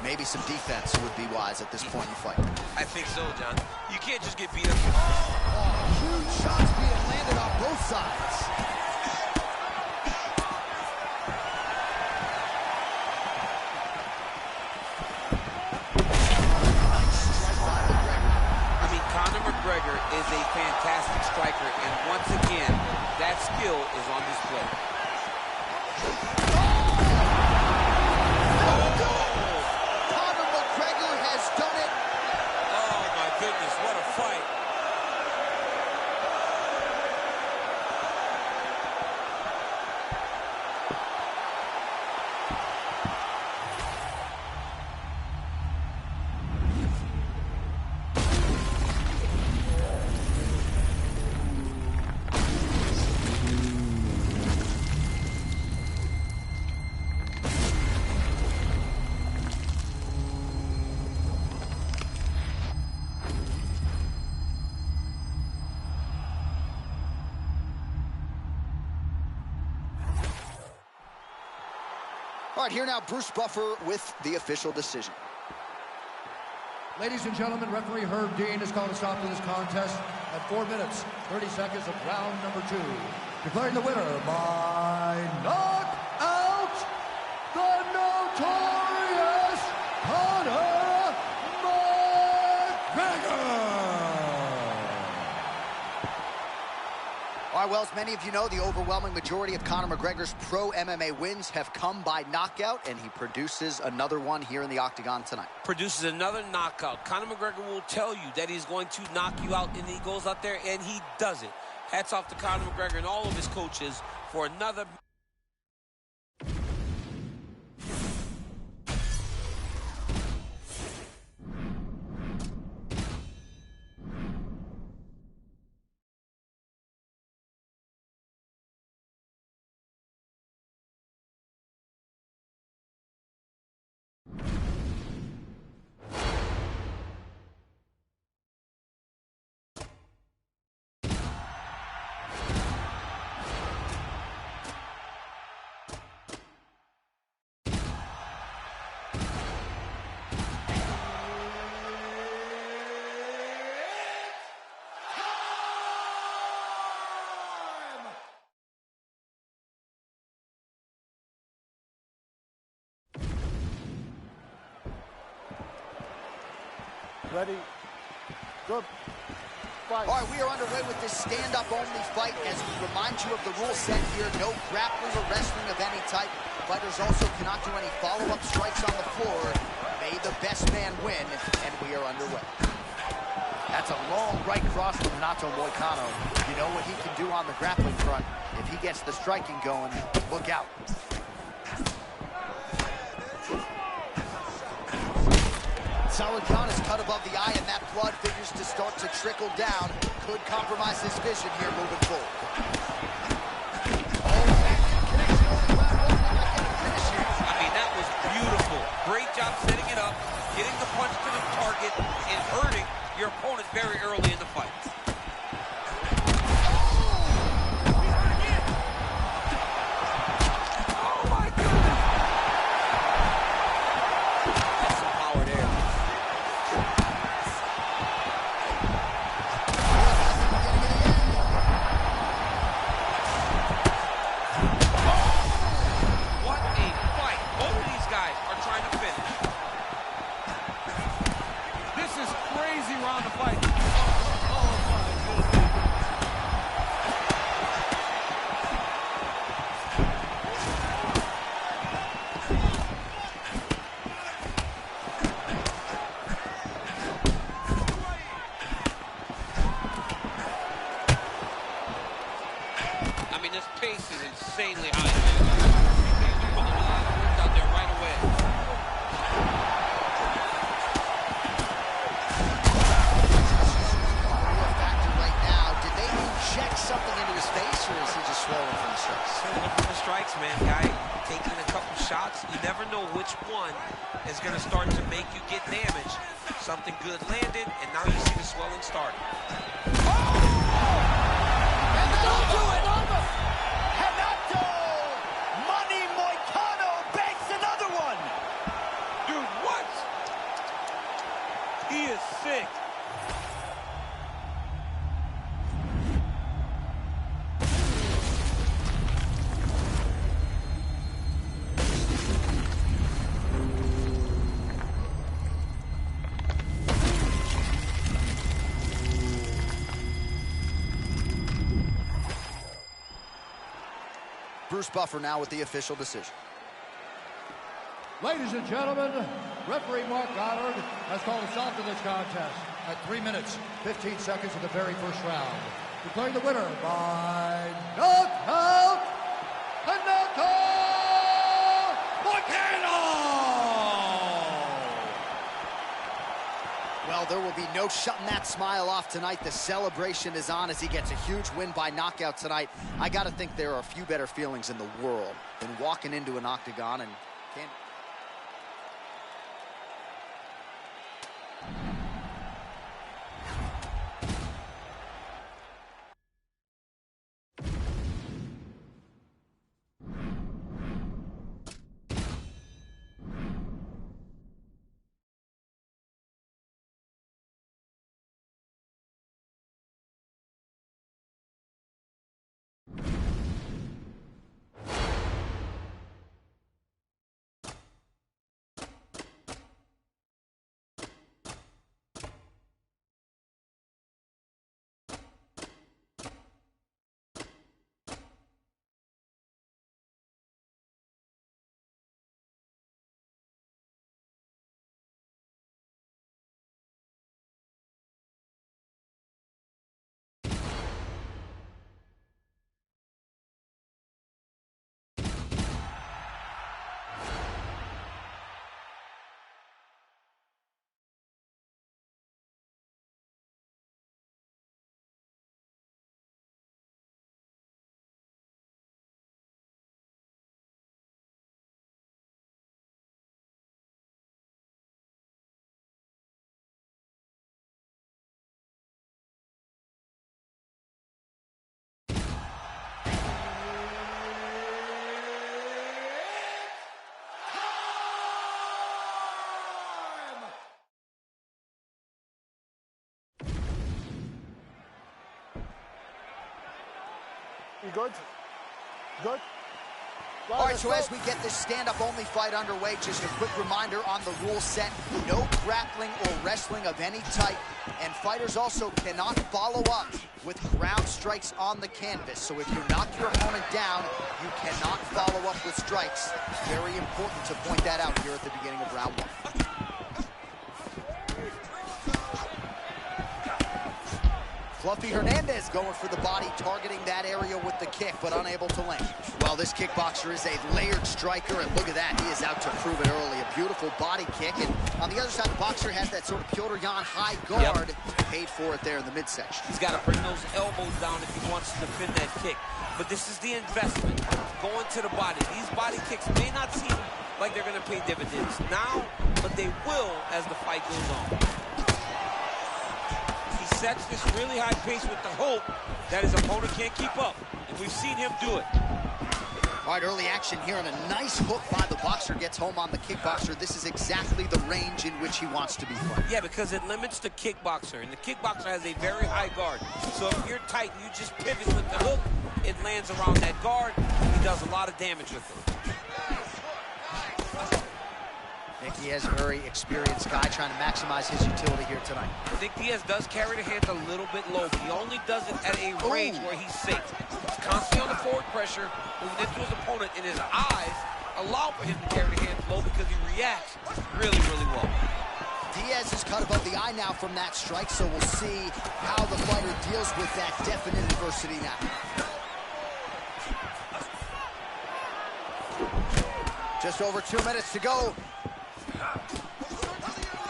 Maybe some defense would be wise at this point in the fight. I think so, John. You can't just get beat up. Oh, huge shots being landed on both sides. I mean, Conor McGregor is a fantastic striker, and once again, that skill is on display. Conor McGregor has done it. Oh, my goodness, what a fight. All right, here now, Bruce Buffer with the official decision. Ladies and gentlemen, referee Herb Dean has called a stop to this contest at 4 minutes, 30 seconds of round number 2. Declaring the winner by knockout, the notorious Conor McGregor. All right, well, as many of you know, the overwhelming majority of Conor McGregor's pro MMA wins have come by knockout, and he produces another one here in the octagon tonight. Produces another knockout. Conor McGregor will tell you that he's going to knock you out, and he goes out there and he does it. Hats off to Conor McGregor and all of his coaches for another... Ready. Good. Fight. All right, we are underway with this stand-up only fight. As we remind you of the rule set here, no grappling or wrestling of any type. Fighters also cannot do any follow-up strikes on the floor. May the best man win, and we are underway. That's a long right cross from Renato Moicano. You know what he can do on the grappling front. If he gets the striking going, look out. Solid Khan is cut above the eye, and that blood figures to start to trickle down. Could compromise his vision here moving forward. I mean, that was beautiful. Great job setting it up, getting the punch to the target, and hurting your opponent very early in the fight. Insanely high. Putting a lot of work out there right away. Factor right now. Did they inject something into his face, or is he just swollen from the strikes? Swollen from the strikes, man. Guy taking a couple shots. You never know which one is going to start to make you get damaged. Something good landed, and now you see the swelling starting. And that'll do it! He is sick. Bruce Buffer now with the official decision. Ladies and gentlemen, referee Mark Goddard has called a stop to this contest at 3 minutes, 15 seconds of the very first round. Declaring the winner by knockout, Renato Moicano! Well, there will be no shutting that smile off tonight. The celebration is on as he gets a huge win by knockout tonight. I got to think there are a few better feelings in the world than walking into an octagon and can't... You good? Good? All right, so as we get this stand-up-only fight underway, just a quick reminder on the rule set: no grappling or wrestling of any type, and fighters also cannot follow up with ground strikes on the canvas. So if you knock your opponent down, you cannot follow up with strikes. Very important to point that out here at the beginning of round one. Fluffy Hernandez going for the body, targeting that area with the kick, but unable to land. Well, this kickboxer is a layered striker, and look at that. He is out to prove it early. A beautiful body kick, and on the other side, the boxer has that sort of Petr Yan high guard. Yep. Paid for it there in the midsection. He's got to bring those elbows down if he wants to defend that kick. But this is the investment, going to the body. These body kicks may not seem like they're going to pay dividends now, but they will as the fight goes on. Sets this really high pace with the hope that his opponent can't keep up, and we've seen him do it. All right, early action here, and a nice hook by the boxer gets home on the kickboxer. This is exactly the range in which he wants to be fighting. Yeah, because it limits the kickboxer, and the kickboxer has a very high guard. So if you're tight and you just pivot with the hook, it lands around that guard. He does a lot of damage with it. Nick Diaz, a very experienced guy, trying to maximize his utility here tonight. Nick Diaz does carry the hands a little bit low, but he only does it at a range where he's safe. He's constantly on the forward pressure, moving into his opponent, and his eyes allow for him to carry the hands low because he reacts really, really well. Diaz is cut above the eye now from that strike, so we'll see how the fighter deals with that definite adversity now. Just over 2 minutes to go.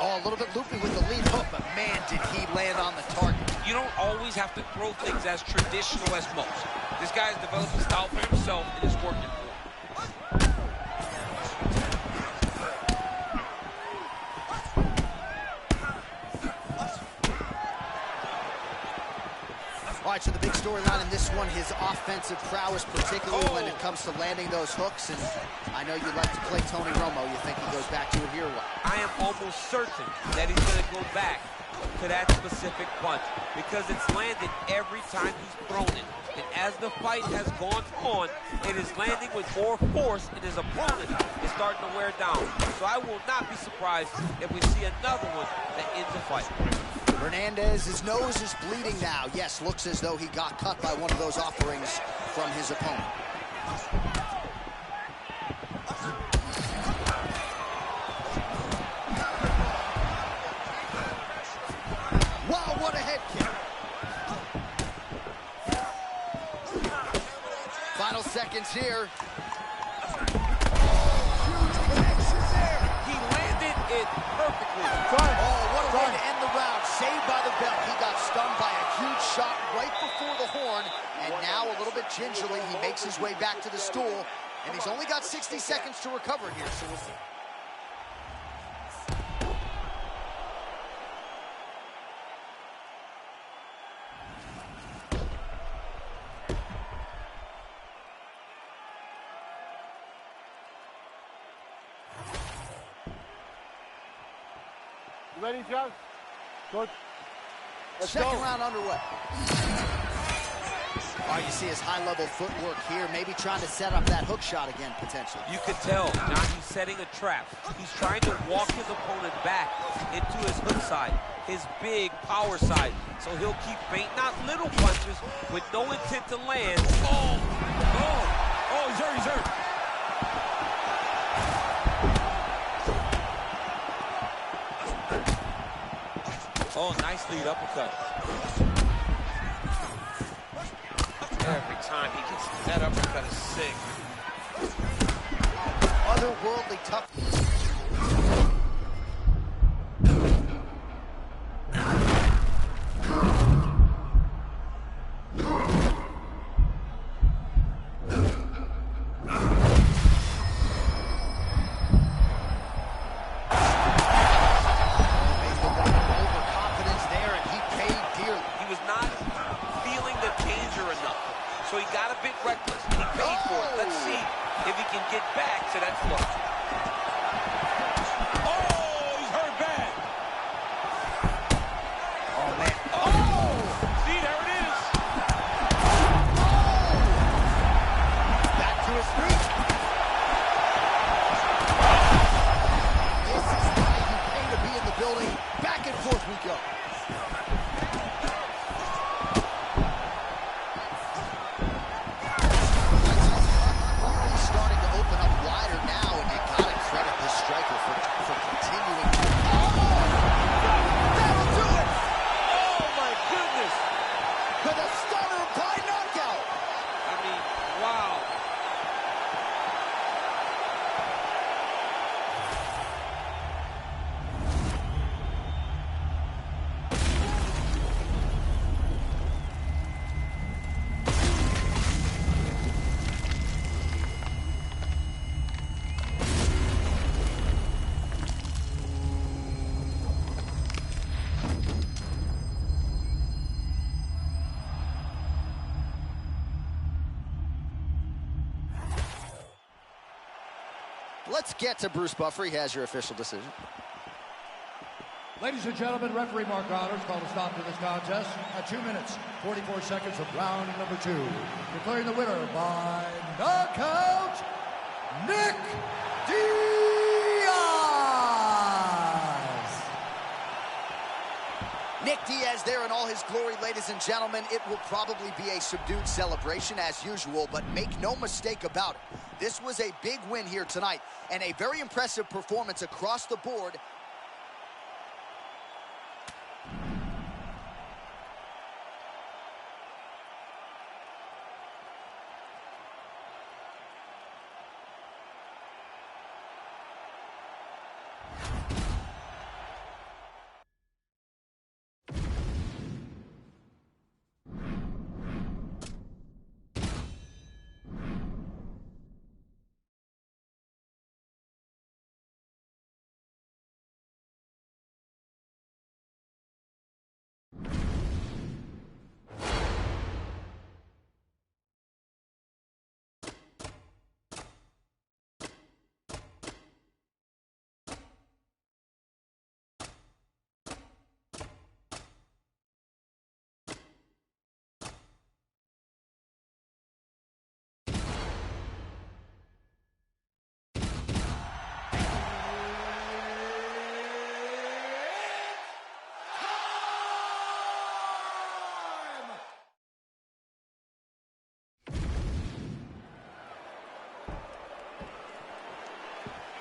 Oh, a little bit loopy with the lead hook, but man, did he land on the target. You don't always have to throw things as traditional as most. This guy has developed a style for himself and is working for him. All right, so the big storyline in this one, his offensive prowess, particularly when it comes to landing those hooks. And I know you like to play Tony Romo. You think he goes back to it here or what? I am almost certain that he's going to go back to that specific punch because it's landed every time he's thrown it. And as the fight has gone on, it is landing with more force, and his opponent is starting to wear down. So I will not be surprised if we see another one that ends the fight. Hernandez, his nose is bleeding now. Yes, looks as though he got cut by one of those offerings from his opponent. Wow, what a head kick. Final seconds here. Huge connections there. He landed it perfectly. Oh, what a way to end the round. Saved by the bell. He got stunned by a huge shot right before the horn. And now, a little bit gingerly, he makes his way back to the stool. And he's only got 60 seconds to recover here, so we'll see. You ready, John? Good. Second round underway. Oh, you see his high-level footwork here, maybe trying to set up that hook shot again, potentially. You could tell, John, he's setting a trap. He's trying to walk his opponent back into his hook side, his big power side. So he'll keep feinting out little punches with no intent to land. Oh, he's hurt, he's hurt. Oh, nice lead uppercut. Every time he gets that uppercut is sick. Otherworldly tough. So he got a bit reckless, and he paid for it. Let's see if he can get back to that floor. Oh, he's hurt bad. Oh, man. Oh! See, there it is. Back to his feet. with a stunner by knockout. I mean, wow. Let's get to Bruce Buffer. He has your official decision. Ladies and gentlemen, referee Mark Honors called a stop to this contest at 2 minutes, 44 seconds of round number 2. Declaring the winner by knockout, Nick Diaz! Nick Diaz there in all his glory, ladies and gentlemen. It will probably be a subdued celebration as usual, but make no mistake about it. This was a big win here tonight and a very impressive performance across the board.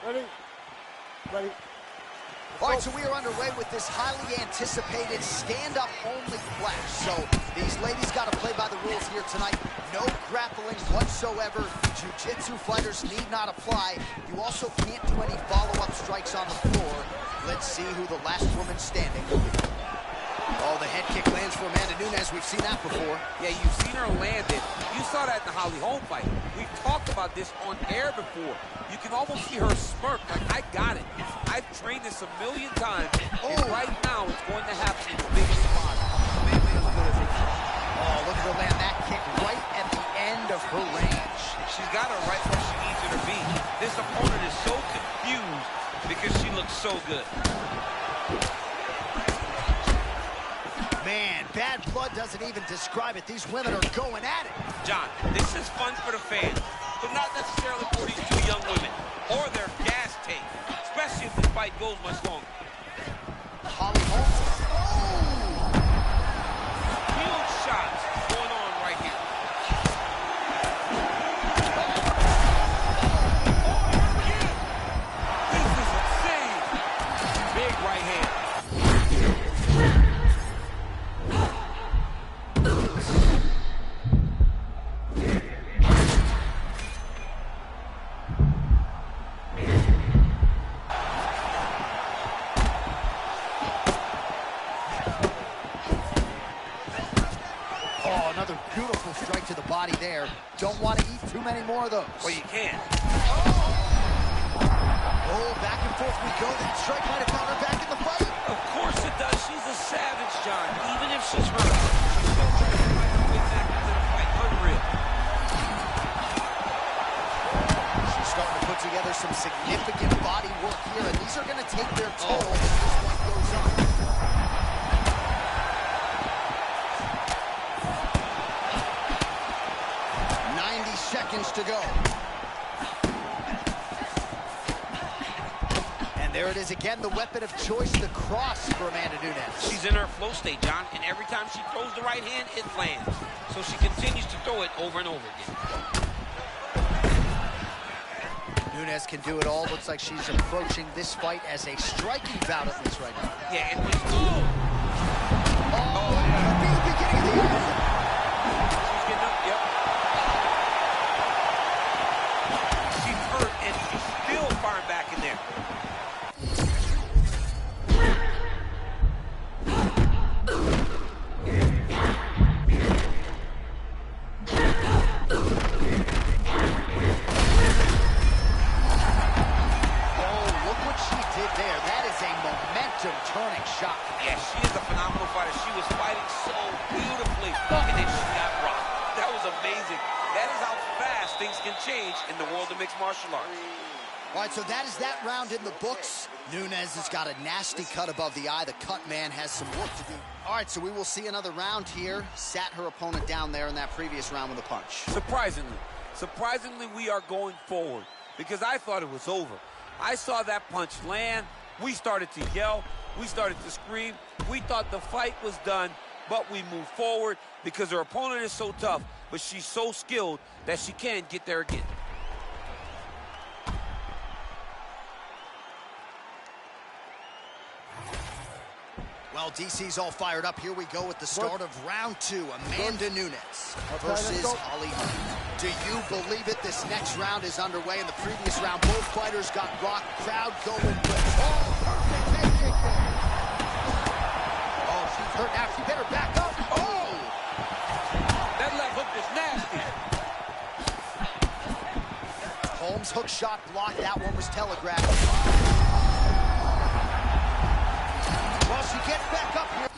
Ready? Ready. All right, so we are underway with this highly anticipated stand-up only clash. So these ladies got to play by the rules here tonight. No grappling whatsoever. Jiu-jitsu fighters need not apply. You also can't do any follow-up strikes on the floor. Let's see who the last woman standing will be. Oh, the head kick lands for Amanda Nunes. We've seen that before. Yeah, you've seen her land it. You saw that in the Holly Holm fight. We've talked about this on air before. You can almost see her smirk like, I got it. I've trained this a million times, and right now it's going to happen in the biggest spot. Maybe as good as it can. Oh, look at her land that kick right at the end of her range. She's got her right where she needs her to be. This opponent is so confused because she looks so good. Man, bad blood doesn't even describe it. These women are going at it. John, this is fun for the fans, but not necessarily for these two young women or their gas tank, especially if this fight goes much longer. Holly Holm. Oh! Huge shots going on right here. This is insane. Big right hand. Another beautiful strike to the body there. Don't want to eat too many more of those. Well, you can. Oh, back and forth we go. That strike might have found her back in the fight. Of course it does. She's a savage, John. Even if she's hurt, she's still trying to fight her way back into the fight. Unreal. She's starting to put together some significant body work here, and these are going to take their toll as this fight goes on. Seconds to go. And there it is again, the weapon of choice, the cross for Amanda Nunes. She's in her flow state, John, and every time she throws the right hand, it lands. So she continues to throw it over and over again. Nunes can do it all. Looks like she's approaching this fight as a striking bout at least right now. Yeah, and when could be the beginning of the end. and then she got rocked. That was amazing. That is how fast things can change in the world of mixed martial arts. All right, so that is that round in the books. Nunes has got a nasty cut above the eye. The cut man has some work to do. All right, so we will see another round here. Sat her opponent down there in that previous round with a punch. Surprisingly, we are going forward because I thought it was over. I saw that punch land. We started to yell. We started to scream. We thought the fight was done, but we moved forward because her opponent is so tough, but she's so skilled that she can get there again. Well, DC's all fired up. Here we go with the start of round 2. Amanda Nunes versus Holly Holm. Do you believe it? This next round is underway. In the previous round, both fighters got rocked. Crowd going with. Oh, perfect head kick there. Oh, she's hurt now. She better back up. Oh! That left hook is nasty. Holmes' hook shot blocked. That one was telegraphed. Well, she gets back up here.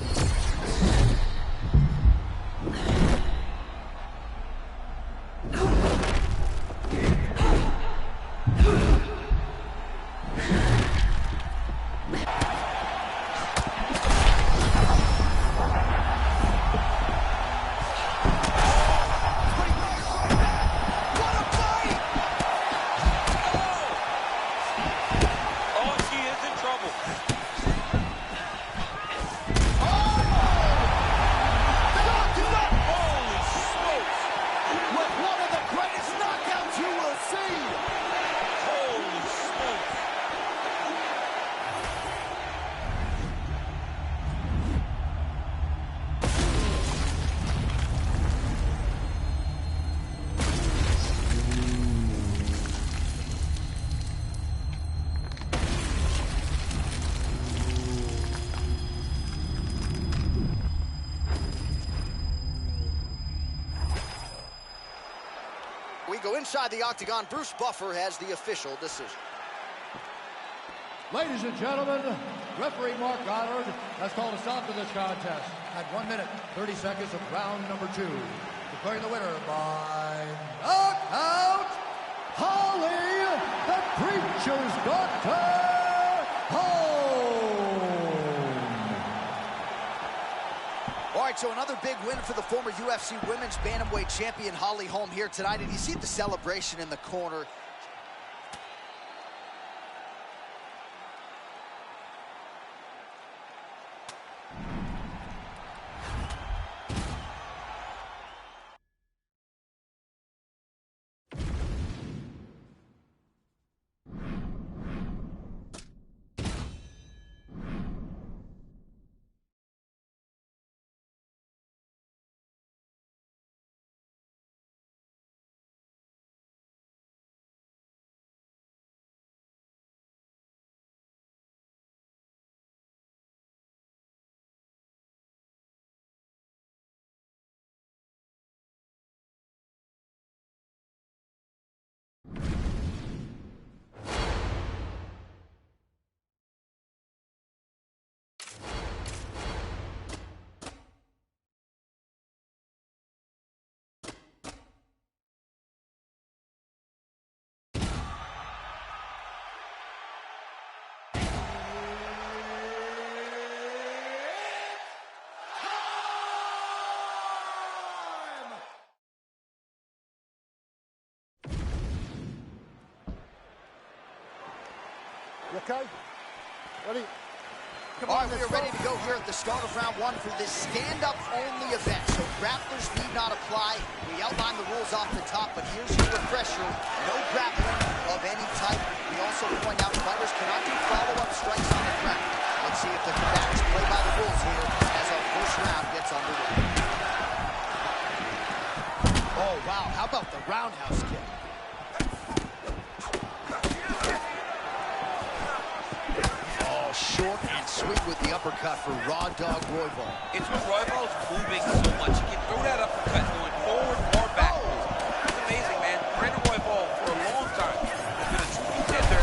We go inside the octagon. Bruce Buffer has the official decision. Ladies and gentlemen, referee Mark Goddard has called a stop to this contest at 1 minute, 30 seconds of round number 2. Declaring the winner by knockout, Holly, the Preacher's Daughter, Holm. All right, so another big win for the former UFC Women's Bantamweight champion Holly Holm here tonight. And you see the celebration in the corner. You okay? Ready? Come All on, right, we are ready to go here at the start of round 1 for this stand-up only event. So grapplers need not apply. We outlined the rules off the top, but here's your refresher. No grappling of any type. We also point out fighters cannot do follow-up strikes on the ground. Let's see if the combatants play by the rules here as our first round gets underway. Oh, wow. How about the roundhouse kick? Short and sweet with the uppercut for Raw Dog Roybal. It's when Roybal's moving so much. He can throw that uppercut going forward or backwards. It's amazing, man. Brandon Roybal, for a long time, has been a true contender.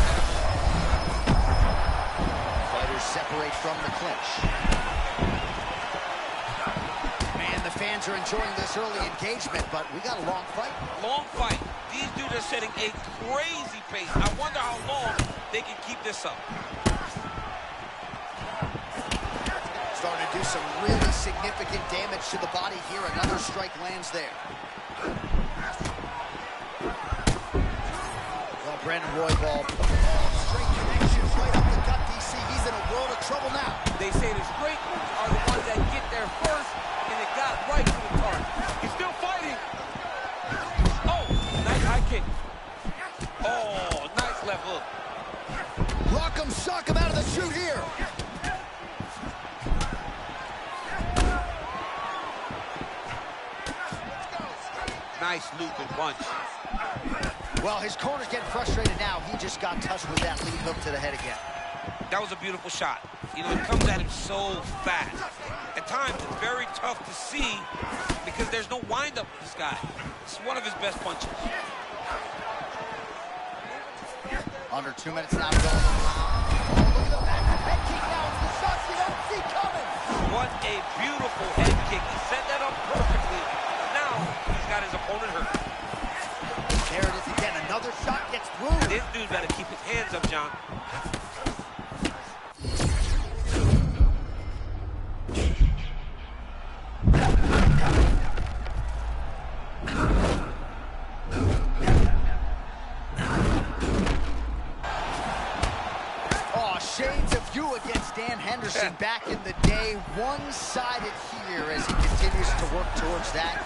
Fighters separate from the clinch. And the fans are are enjoying this early engagement, but we got a long fight. Long fight. These dudes are setting a crazy pace. I wonder how long they can keep this up. Starting to do some really significant damage to the body here. Another strike lands there. Well, Brandon Royval, straight connections right up the gut, DC. He's in a world of trouble now. They say the straight moves are the ones that get there first, and it got right to the target. He's still fighting. Oh, nice high kick. Oh, nice left hook. Rock him, shock him out of the chute here. Nice looping punch. Well, his corner's getting frustrated now. He just got touched with that lead hook to the head again. That was a beautiful shot. You know, it comes at him so fast. At times, it's very tough to see because there's no wind-up with this guy. It's one of his best punches. Under 2 minutes now to go. Oh, look at the back head kick now. It's the shots you don't see coming. What a beautiful head kick. He set that up perfectly. Now, he's got his opponent hurt. There it is again. Another shot gets through. This dude got to keep his hands up, John. Shades of you against Dan Henderson back in the day. One-sided here as he continues to work towards that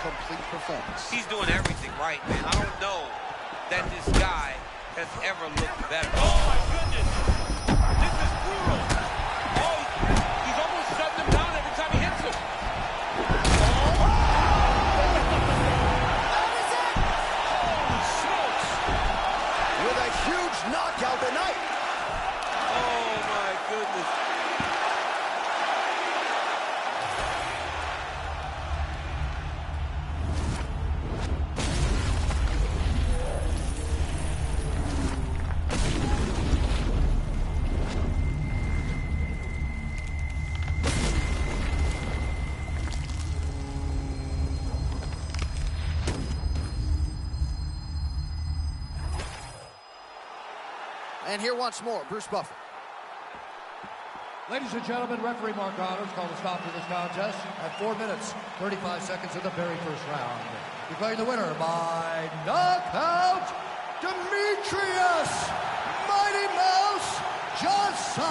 complete performance. He's doing everything right, man. I don't know that this guy has ever looked better. Oh, my goodness. This is brutal. Oh, he's almost shutting him down every time he hits him. Oh. That is it. Holy smokes. With a huge knockout tonight. Oh, my goodness. And here once more, Bruce Buffer. Ladies and gentlemen, referee Mark Honors called a stop to this contest at 4 minutes, 35 seconds of the very first round. Declaring the winner by knockout, Demetrius Mighty Mouse Johnson.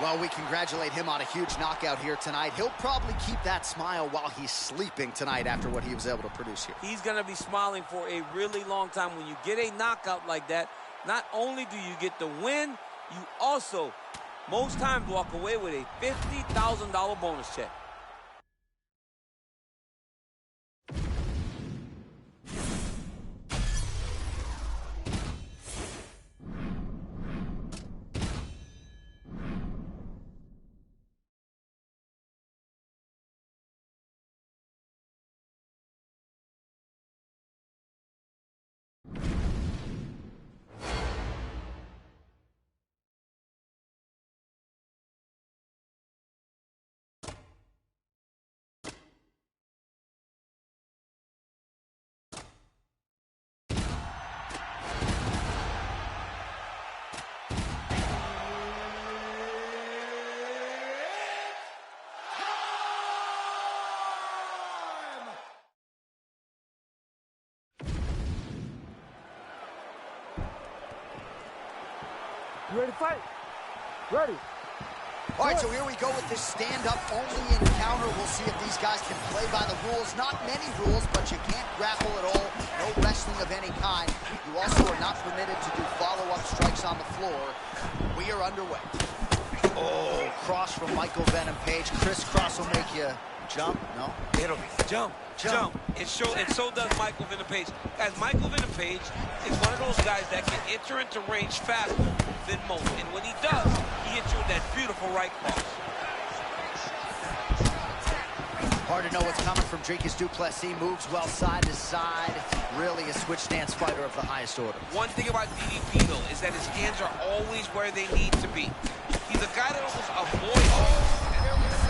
Well, we congratulate him on a huge knockout here tonight. He'll probably keep that smile while he's sleeping tonight after what he was able to produce here. He's going to be smiling for a really long time. When you get a knockout like that, not only do you get the win, you also, most times, walk away with a $50,000 bonus check. You ready to fight? Ready. All right, so here we go with this stand-up only encounter. We'll see if these guys can play by the rules. Not many rules, but you can't grapple at all. No wrestling of any kind. You also are not permitted to do follow-up strikes on the floor. We are underway. Oh, cross from Michael Venom Page. Crisscross will make you jump. No? It'll jump. And so does Michael Venom Page. As Michael Venom Page is one of those guys that can enter into range faster than most. And when he does, he hits you with that beautiful right cross. Hard to know what's coming from Dricus du Plessis. Moves well side to side. Really a switch stance fighter of the highest order. One thing about DDP, though, is that his hands are always where they need to be. He's a guy that almost avoids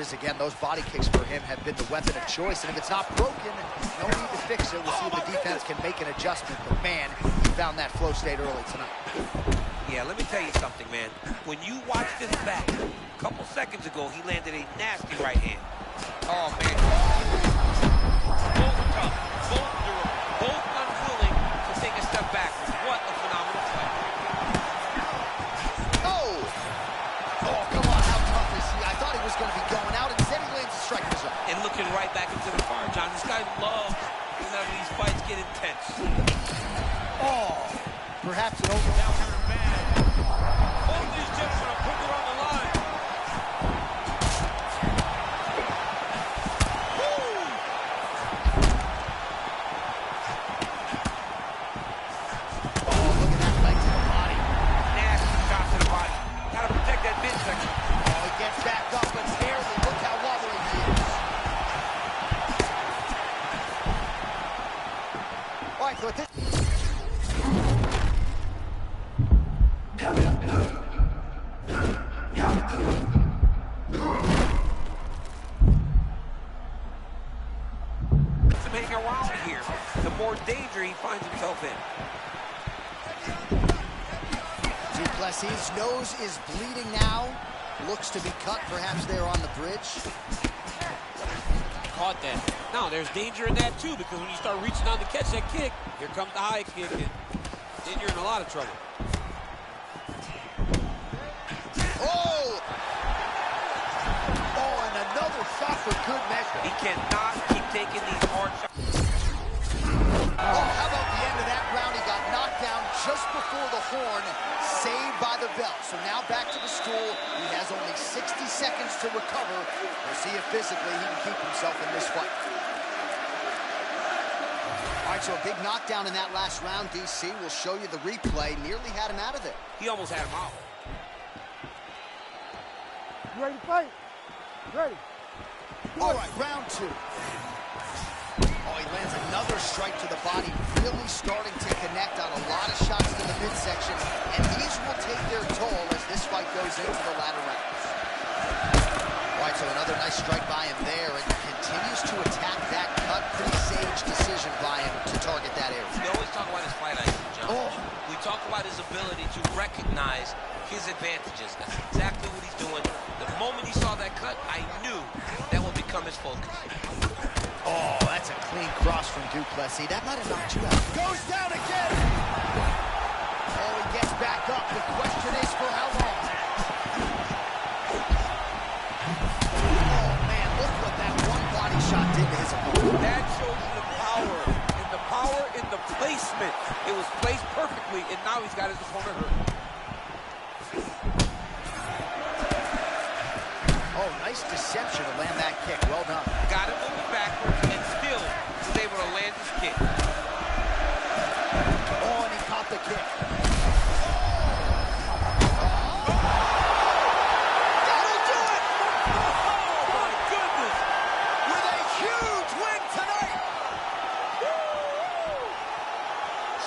is. Again, those body kicks for him have been the weapon of choice, and if it's not broken, no need to fix it. We'll see if the defense can make an adjustment, but man, he found that flow state early tonight. Yeah, let me tell you something, man. When you watch this back, a couple seconds ago, he landed a nasty right hand. Oh, man. Both tough, both durable, both unwilling to take a step backwards. What a phenomenal fight. Oh! Oh, come on, how tough is he? I thought he was going to be going out. Instead, he lands a strike result. And looking right back into the fire, John. This guy loves whenever these fights get intense. Oh! Perhaps an over. Now turn bad. Both these gentlemen are putting it on the line. Woo! Oh, look at that leg to the body. Nasty shot to the body. Gotta protect that midsection. Oh, he gets back up, but barely. Look how wobbly he is. All right, so at this... Him hanging around here, the more danger he finds himself in. Duplessis' nose is bleeding now. Looks to be cut, perhaps there on the bridge. Caught that. Now, there's danger in that, too, because when you start reaching down to catch that kick, here comes the high kick, and then you're in a lot of trouble. Oh! Oh, and another shot for good measure. He cannot keep taking these hard shots. Oh, how about the end of that round? He got knocked down just before the horn, saved by the bell. So now back to the stool. He has only 60 seconds to recover. We'll see if physically he can keep himself in this fight. All right, so a big knockdown in that last round, DC. We'll show you the replay. Nearly had him out of there. He almost had him out. You ready to fight? Ready. All right, round two. Oh, he lands another strike to the body, really starting to connect on a lot of shots to the midsection, and these will take their toll as this fight goes into the latter rounds. All right, so another nice strike by him there, and continues to attack that cut. Pretty sage decision by him to target that area. We always talk about his fight IQ, John. Oh. We talk about his ability to recognize his advantages. That's exactly what he's doing. The moment he saw that cut, I knew that would become his focus. Oh, that's a clean cross from Duplessis. That might have knocked you out. Goes down again! Oh, he gets back up. The question is for how long? Oh, man, look what that one body shot did to his opponent. That shows you the power in the placement. It was placed perfectly, and now he's got his opponent hurt. Oh, nice deception to land that kick. Well done. Got him moving backwards and still was able to land his kick. Oh, and he caught the kick. That'll do it! Oh, my goodness! With a huge win tonight!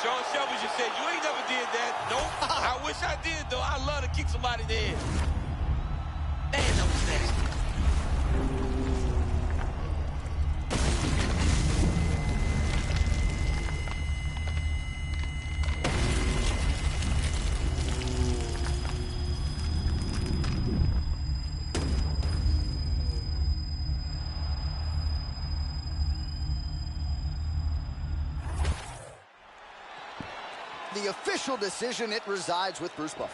Sean Shelby just said, you ain't never did that. Nope. I wish I did, though. I love to kick somebody in the head. Man, that was nasty. The official decision, it resides with Bruce Buffer.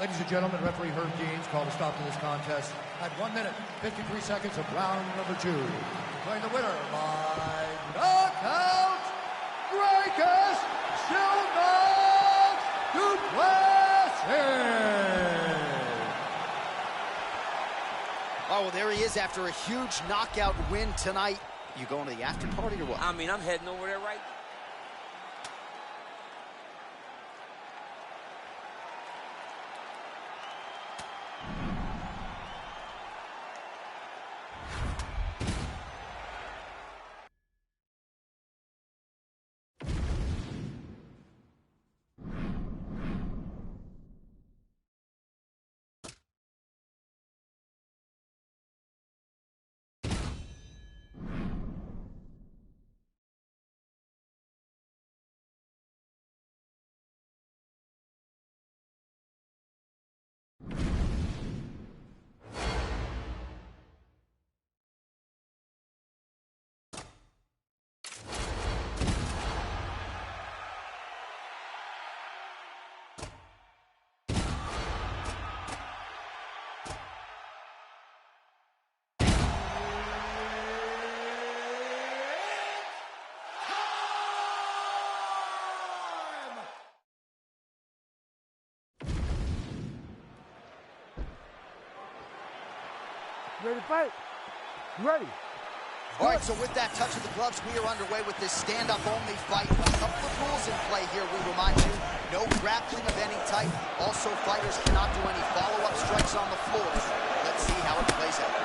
Ladies and gentlemen, referee Herb Deans called a stop to this contest at 1 minute, 53 seconds of round number 2. Declaring the winner by knockout, greatest still not Duplessis. Oh, well, there he is after a huge knockout win tonight. You going to the after party or what? I mean, I'm heading over there right now. Ready to fight? Ready. All right, so with that touch of the gloves, we are underway with this stand-up only fight. A couple of rules in play here, we remind you. No grappling of any type. Also, fighters cannot do any follow-up strikes on the floor. Let's see how it plays out.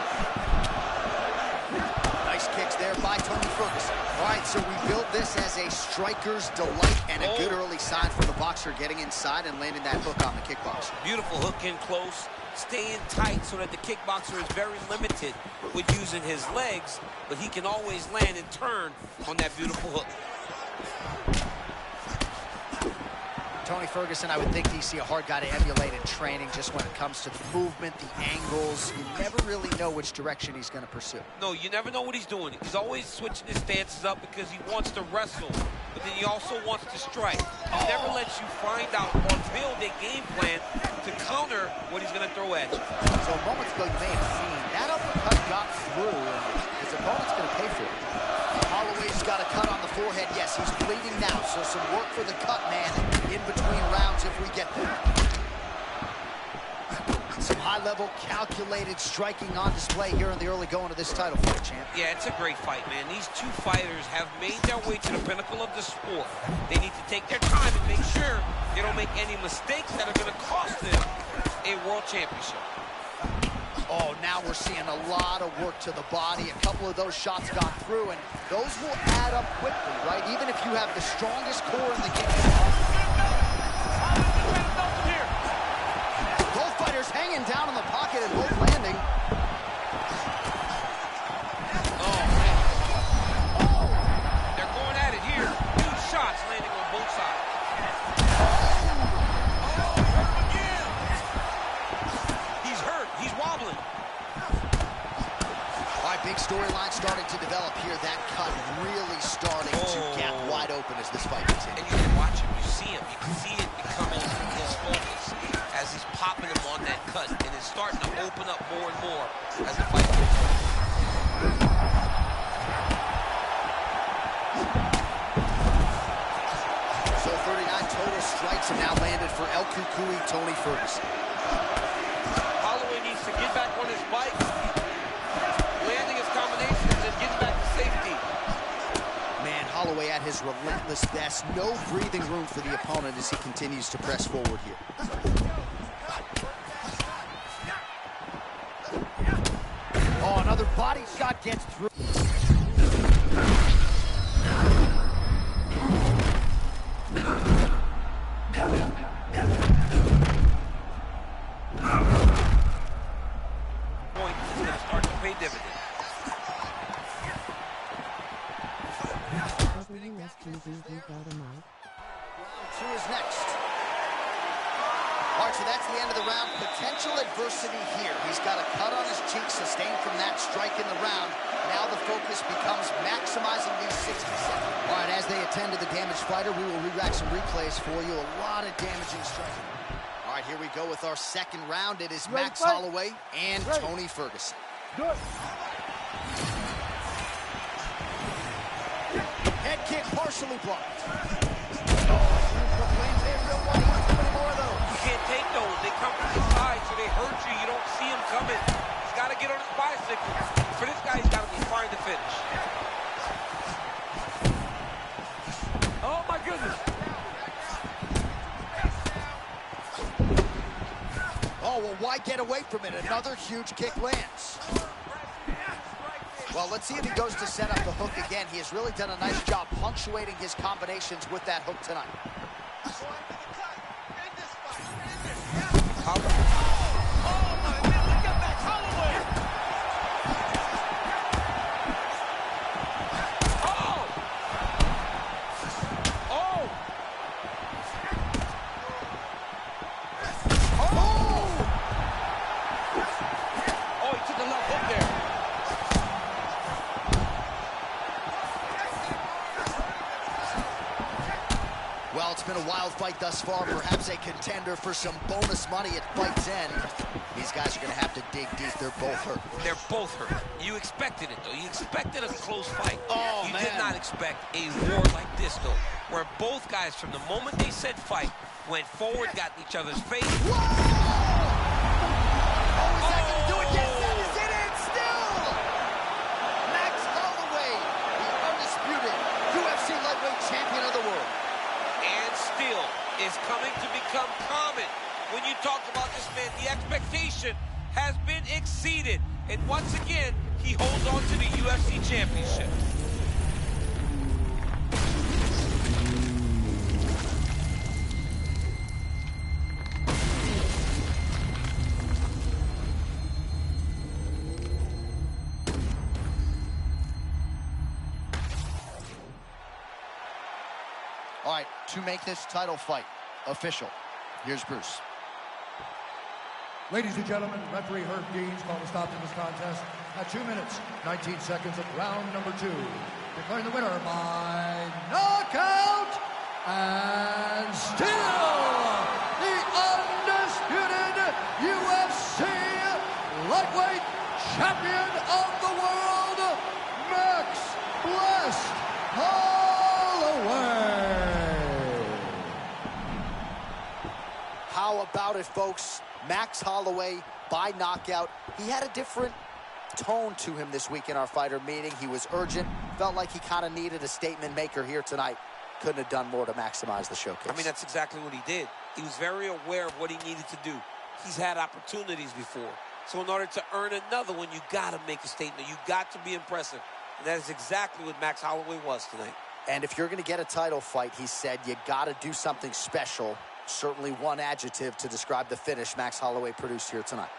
Nice kicks there by Tony Ferguson. All right, so we built this as a striker's delight and a good early sign for the boxer getting inside and landing that hook on the kickboxer. Beautiful hook in close, staying tight so that the kickboxer is very limited with using his legs, but he can always land and turn on that beautiful hook. Tony Ferguson, I would think he's a hard guy to emulate in training just when it comes to the movement, the angles. You never really know which direction he's going to pursue. No, you never know what he's doing. He's always switching his stances up because he wants to wrestle, but then he also wants to strike. He never lets you find out or build a game plan to counter what he's going to throw at you. So moments ago, you may have seen that uppercut got through, and his opponent's going to pay for it. Holloway's got a cut on the forehead. Yes, he's bleeding now, so some work for the cut man in between rounds if we get there. Some high-level, calculated striking on display here in the early going of this title fight, champ. Yeah, it's a great fight, man. These two fighters have made their way to the pinnacle of the sport. They need to take their time and make sure they don't make any mistakes that are going to cost them a world championship. Oh, now we're seeing a lot of work to the body. A couple of those shots got through, and those will add up quickly, right? Even if you have the strongest core in the game. Both fighters hanging down in the pocket and both landing. Oh, man. They're going at it here. Huge shots landing on both sides. He's hurt. He's wobbling. All right, big storyline starting to develop here. That cut really starting to get wide open as this fight continues. And you can watch him. You see him. You can see it becoming his focus as he's popping him on that cut. And it's starting to open up more and more as the fight goes on. So 39 total strikes are now landed for El Cucuy, Tony Ferguson. Holloway needs to get back on his bike, landing his combinations and getting back to safety. Man, Holloway at his relentless best. No breathing room for the opponent as he continues to press forward here. Oh, another body shot gets through. Point is going to start to pay dividends. Round two is next. All right, so that's the end of the round. Potential adversity here. He's got a cut on his cheek sustained from that strike in the round. Now the focus becomes maximizing these 60 seconds. All right, as they attend to the damaged fighter, we will re-rack some replays for you. A lot of damaging striking. All right, here we go with our second round. It is Max Holloway and Tony Ferguson. Good. Head kick partially blocked. You can't take those. They come from the side, so they hurt you. You don't see them coming. He's got to get on his bicycle. For this guy, he's got to be fine to finish. Oh, my goodness. Oh, well, why get away from it? Another huge kick lands. Well, let's see if he goes to set up the hook again. He has really done a nice job punctuating his combinations with that hook tonight. Well, it's been a wild fight thus far, perhaps a contender for some bonus money at fight's end. These guys are going to have to dig deep. They're both hurt. They're both hurt. You expected it, though. You expected a close fight. Oh, you man. did not expect a war like this, though, where both guys, from the moment they said fight, went forward, got in each other's face. Whoa! Oh, is that going to do it? Yes, that is it. And still is coming to become common. When you talk about this man, the expectation has been exceeded. And once again, he holds on to the UFC championship. All right, to make this title fight official, here's Bruce. Ladies and gentlemen, referee Herb Dean's called a stop to this contest at 2 minutes, 19 seconds of round number 2. Declaring the winner by knockout and still the undisputed UFC lightweight champion of the world, Max Blessed Holloway. How about it, folks? Max Holloway by knockout. He had a different tone to him this week in our fighter meeting. He was urgent. Felt like he kind of needed a statement maker here tonight. Couldn't have done more to maximize the showcase. I mean, that's exactly what he did. He was very aware of what he needed to do. He's had opportunities before. So in order to earn another one, you got to make a statement. You got to be impressive. And that is exactly what Max Holloway was tonight. And if you're going to get a title fight, he said, you got to do something special. Certainly one adjective to describe the finish Max Holloway produced here tonight.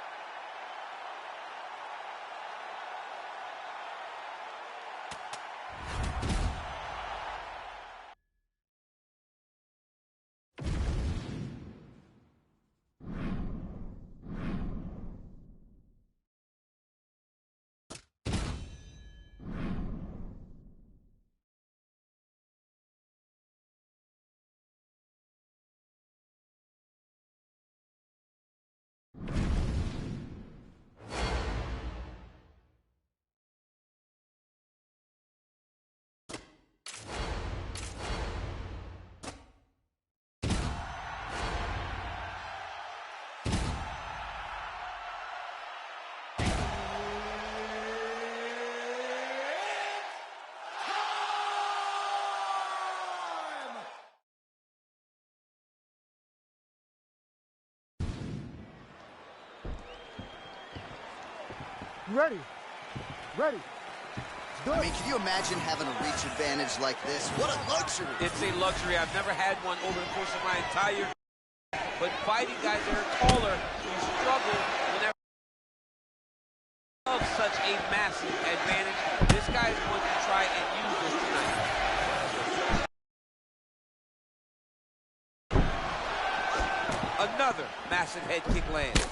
Ready. Ready. I mean, can you imagine having a reach advantage like this? What a luxury. It's a luxury. I've never had one over the course of my entire... But fighting guys that are taller, you struggle whenever... Of such a massive advantage. This guy is going to try and use this tonight. Another massive head kick lands.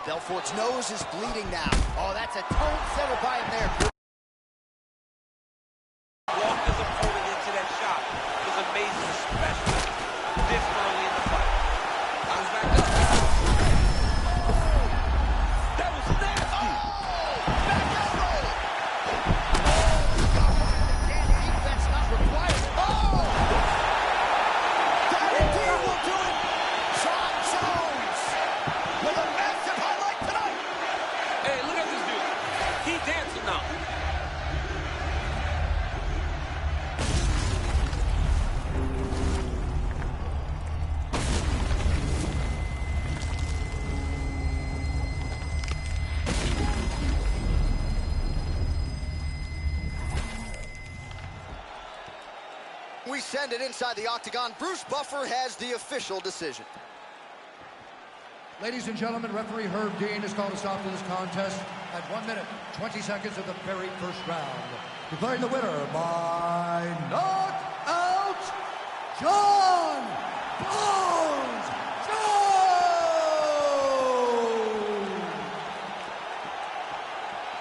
Belfort's nose is bleeding now. Oh, that's a tone setter by him there. Walked his opponent into that shot. It was amazing, especially this early in the fight. I was back up. That was nasty. Back elbow. Again, defense not required. Oh! That indeed will do it. John Jones with a massive highlight tonight. Hey, look at this dude. He dancing now. We send it inside the octagon. Bruce Buffer has the official decision. Ladies and gentlemen, referee Herb Dean has called a stop to this contest at 1 minute, 20 seconds of the very first round. Declaring the winner by knockout, John Bones Jones!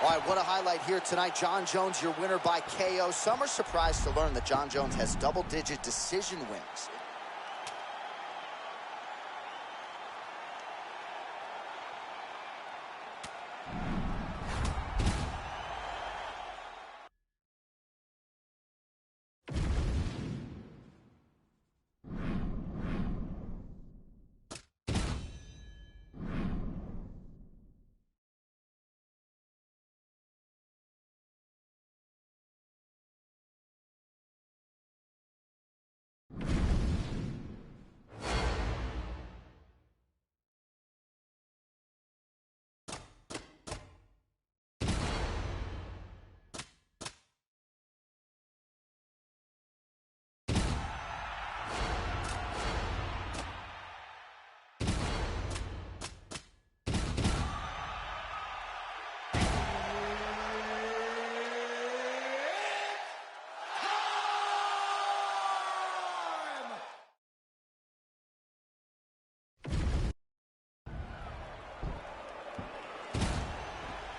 All right, what a highlight here tonight. John Jones, your winner by KO. Some are surprised to learn that John Jones has double-digit decision wins.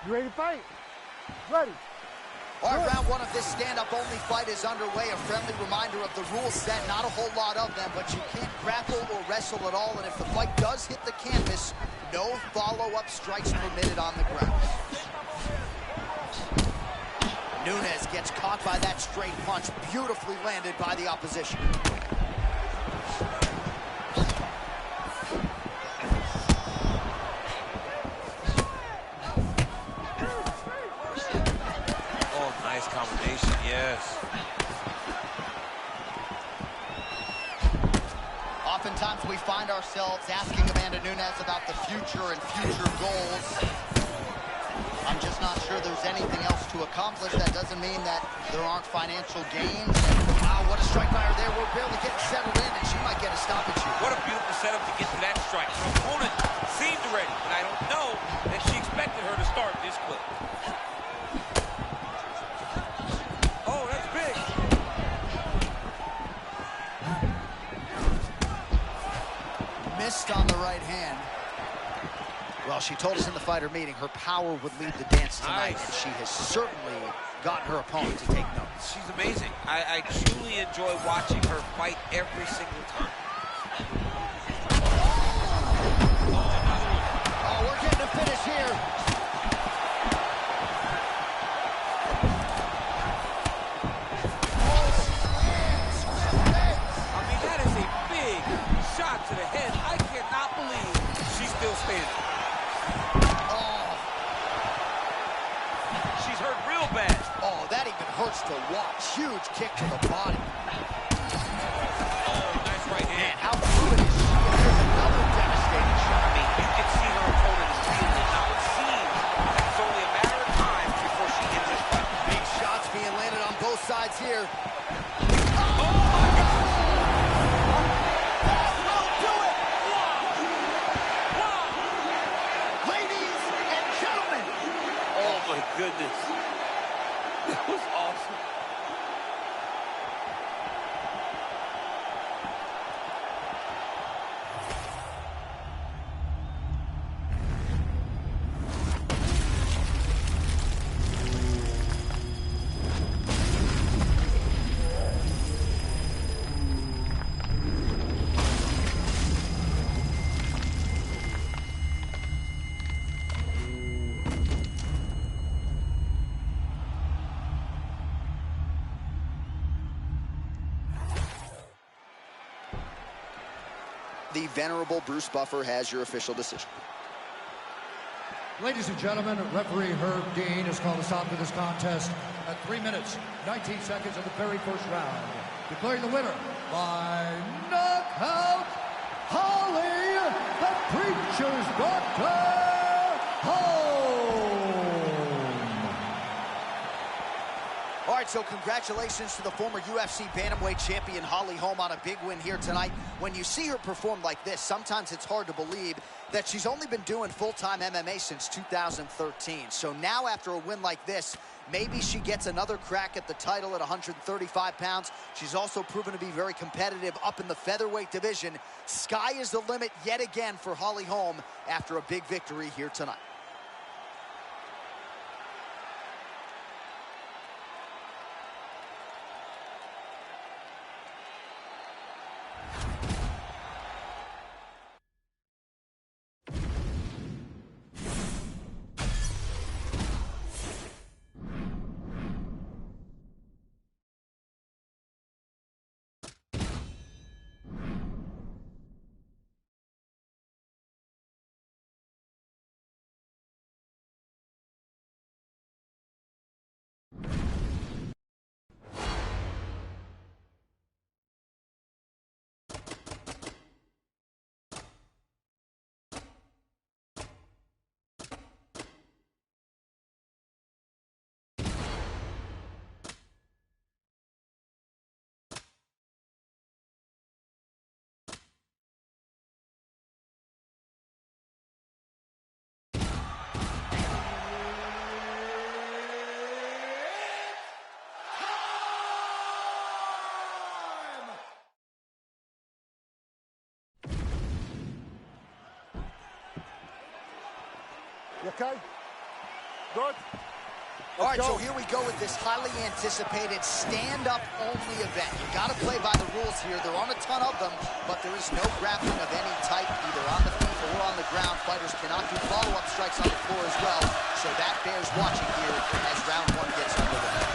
You ready to fight? Ready. All right, round one of this stand-up-only fight is underway. A friendly reminder of the rules set. Not a whole lot of them, but you can't grapple or wrestle at all. And if the fight does hit the canvas, no follow-up strikes permitted on the ground. Nunes gets caught by that straight punch, beautifully landed by the opposition. Nice combination, yes. Oftentimes we find ourselves asking Amanda Nunes about the future and future goals. I'm just not sure there's anything else to accomplish. That doesn't mean that there aren't financial gains. Wow, what a strike by her there. We're barely getting settled in, and she might get a stoppage here. What a beautiful setup to get to that strike. Her opponent seemed ready, but I don't know that she expected her to start this quick. Missed on the right hand. Well, she told us in the fighter meeting her power would lead the dance tonight, and she has certainly gotten her opponent to take notice. She's amazing. I truly enjoy watching her fight every single time. Oh, we're getting a finish here. I mean, that is a big shot to the head. I cannot believe she's still standing. Oh. She's hurt real bad. Oh, that even hurts to watch. Huge kick to the body. Oh, nice right hand. Man, how fluid is she? And there's another devastating shot. I mean, you can see her opponent is feeling it now. It seems that it's only a matter of time before she ends this fight. Big shots being landed on both sides here. Goodness. That was awesome. The venerable Bruce Buffer has your official decision. Ladies and gentlemen, referee Herb Dean has called a stop to this contest at 3 minutes, 19 seconds of the very first round. Declaring the winner by knockout, Holly, the Preacher's Daughter, home. All right, so congratulations to the former UFC bantamweight champion Holly Holm on a big win here tonight. When you see her perform like this, sometimes it's hard to believe that she's only been doing full-time MMA since 2013. So now after a win like this, maybe she gets another crack at the title at 135 pounds. She's also proven to be very competitive up in the featherweight division. Sky is the limit yet again for Holly Holm after a big victory here tonight. You okay? Good. All right, so here we go with this highly anticipated stand-up only event. You got to play by the rules here. There aren't a ton of them, but there is no grappling of any type, either on the feet or on the ground. Fighters cannot do follow-up strikes on the floor as well, so that bears watching here as round one gets underway.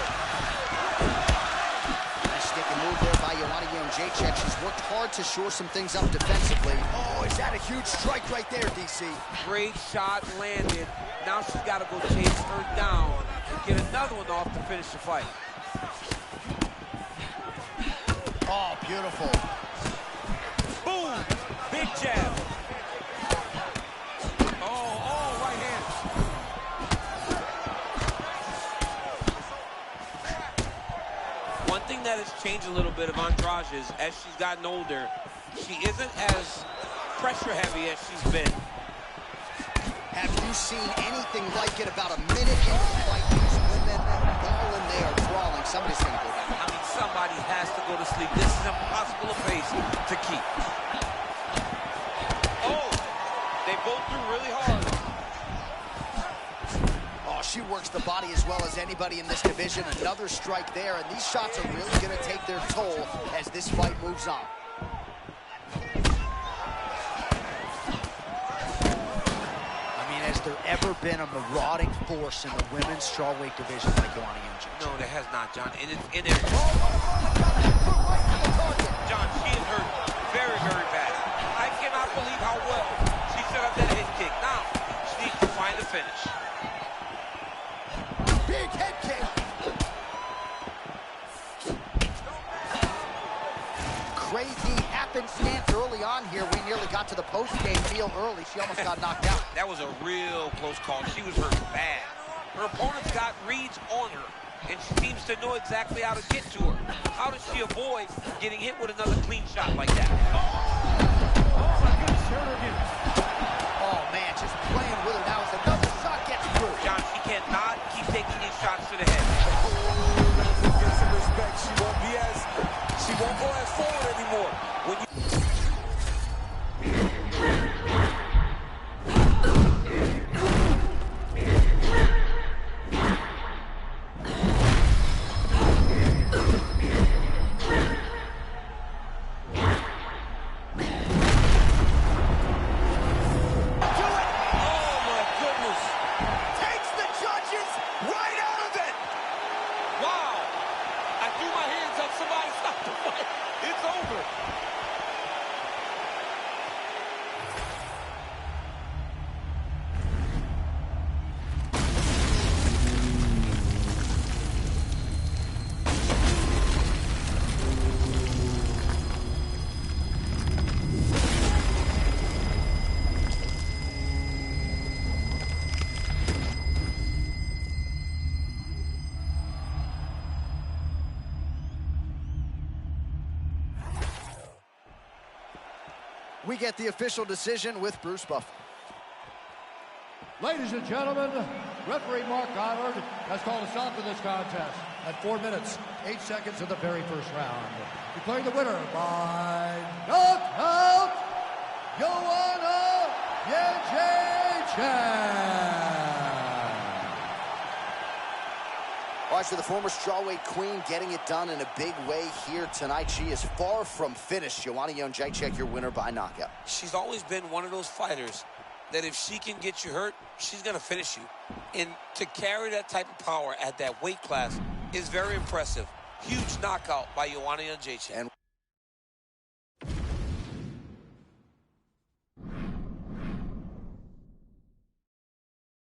Nice stick and move there by Joanna Jędrzejczyk. She's worked hard to shore some things up defensively. Oh, is that a huge strike right there, DC? Great shot landed. Now she's got to go chase her down and get another one off to finish the fight. Oh, beautiful. Boom! Big jab. Oh, right hand. One thing that has changed a little bit of Andrade is as she's gotten older, she isn't as pressure heavy as she's been. Have you seen anything like it? About a minute into the fight, these women all in there brawling. Somebody's going to go down. I mean, somebody has to go to sleep. This is impossible a pace to keep. Oh, they both threw really hard. Oh, she works the body as well as anybody in this division. Another strike there, and these shots are really going to take their toll as this fight moves on. Has there ever been a marauding force in the women's strawweight division like Joanna Jędrzejczyk? No, there has not, John. And it's in there. John, she is hurt very, very bad. I cannot believe how well she set up that head kick. Now, she needs to find the finish. Big head kick. Crazy happenstance early on here. We nearly got to the post-game meal early. She almost got knocked out. That was a real close call. She was hurt bad. Her opponent's got reads on her, and she seems to know exactly how to get to her. How does she avoid getting hit with another clean shot like that? Oh, my goodness, hurt her again. Oh, man, just playing with her now as another shot gets through. John, she cannot keep taking these shots to the head. Get some respect. She won't go as forward anymore. When you We get the official decision with Bruce Buffer. Ladies and gentlemen, referee Mark Goddard has called a stop to this contest at 4 minutes, 8 seconds of the very first round. Declaring the winner by knockout, Joanna Jędrzejczyk. All right, so the former strawweight queen getting it done in a big way here tonight. She is far from finished. Joanna Jędrzejczyk, your winner by knockout. She's always been one of those fighters that if she can get you hurt, she's going to finish you. And to carry that type of power at that weight class is very impressive. Huge knockout by Joanna Jędrzejczyk.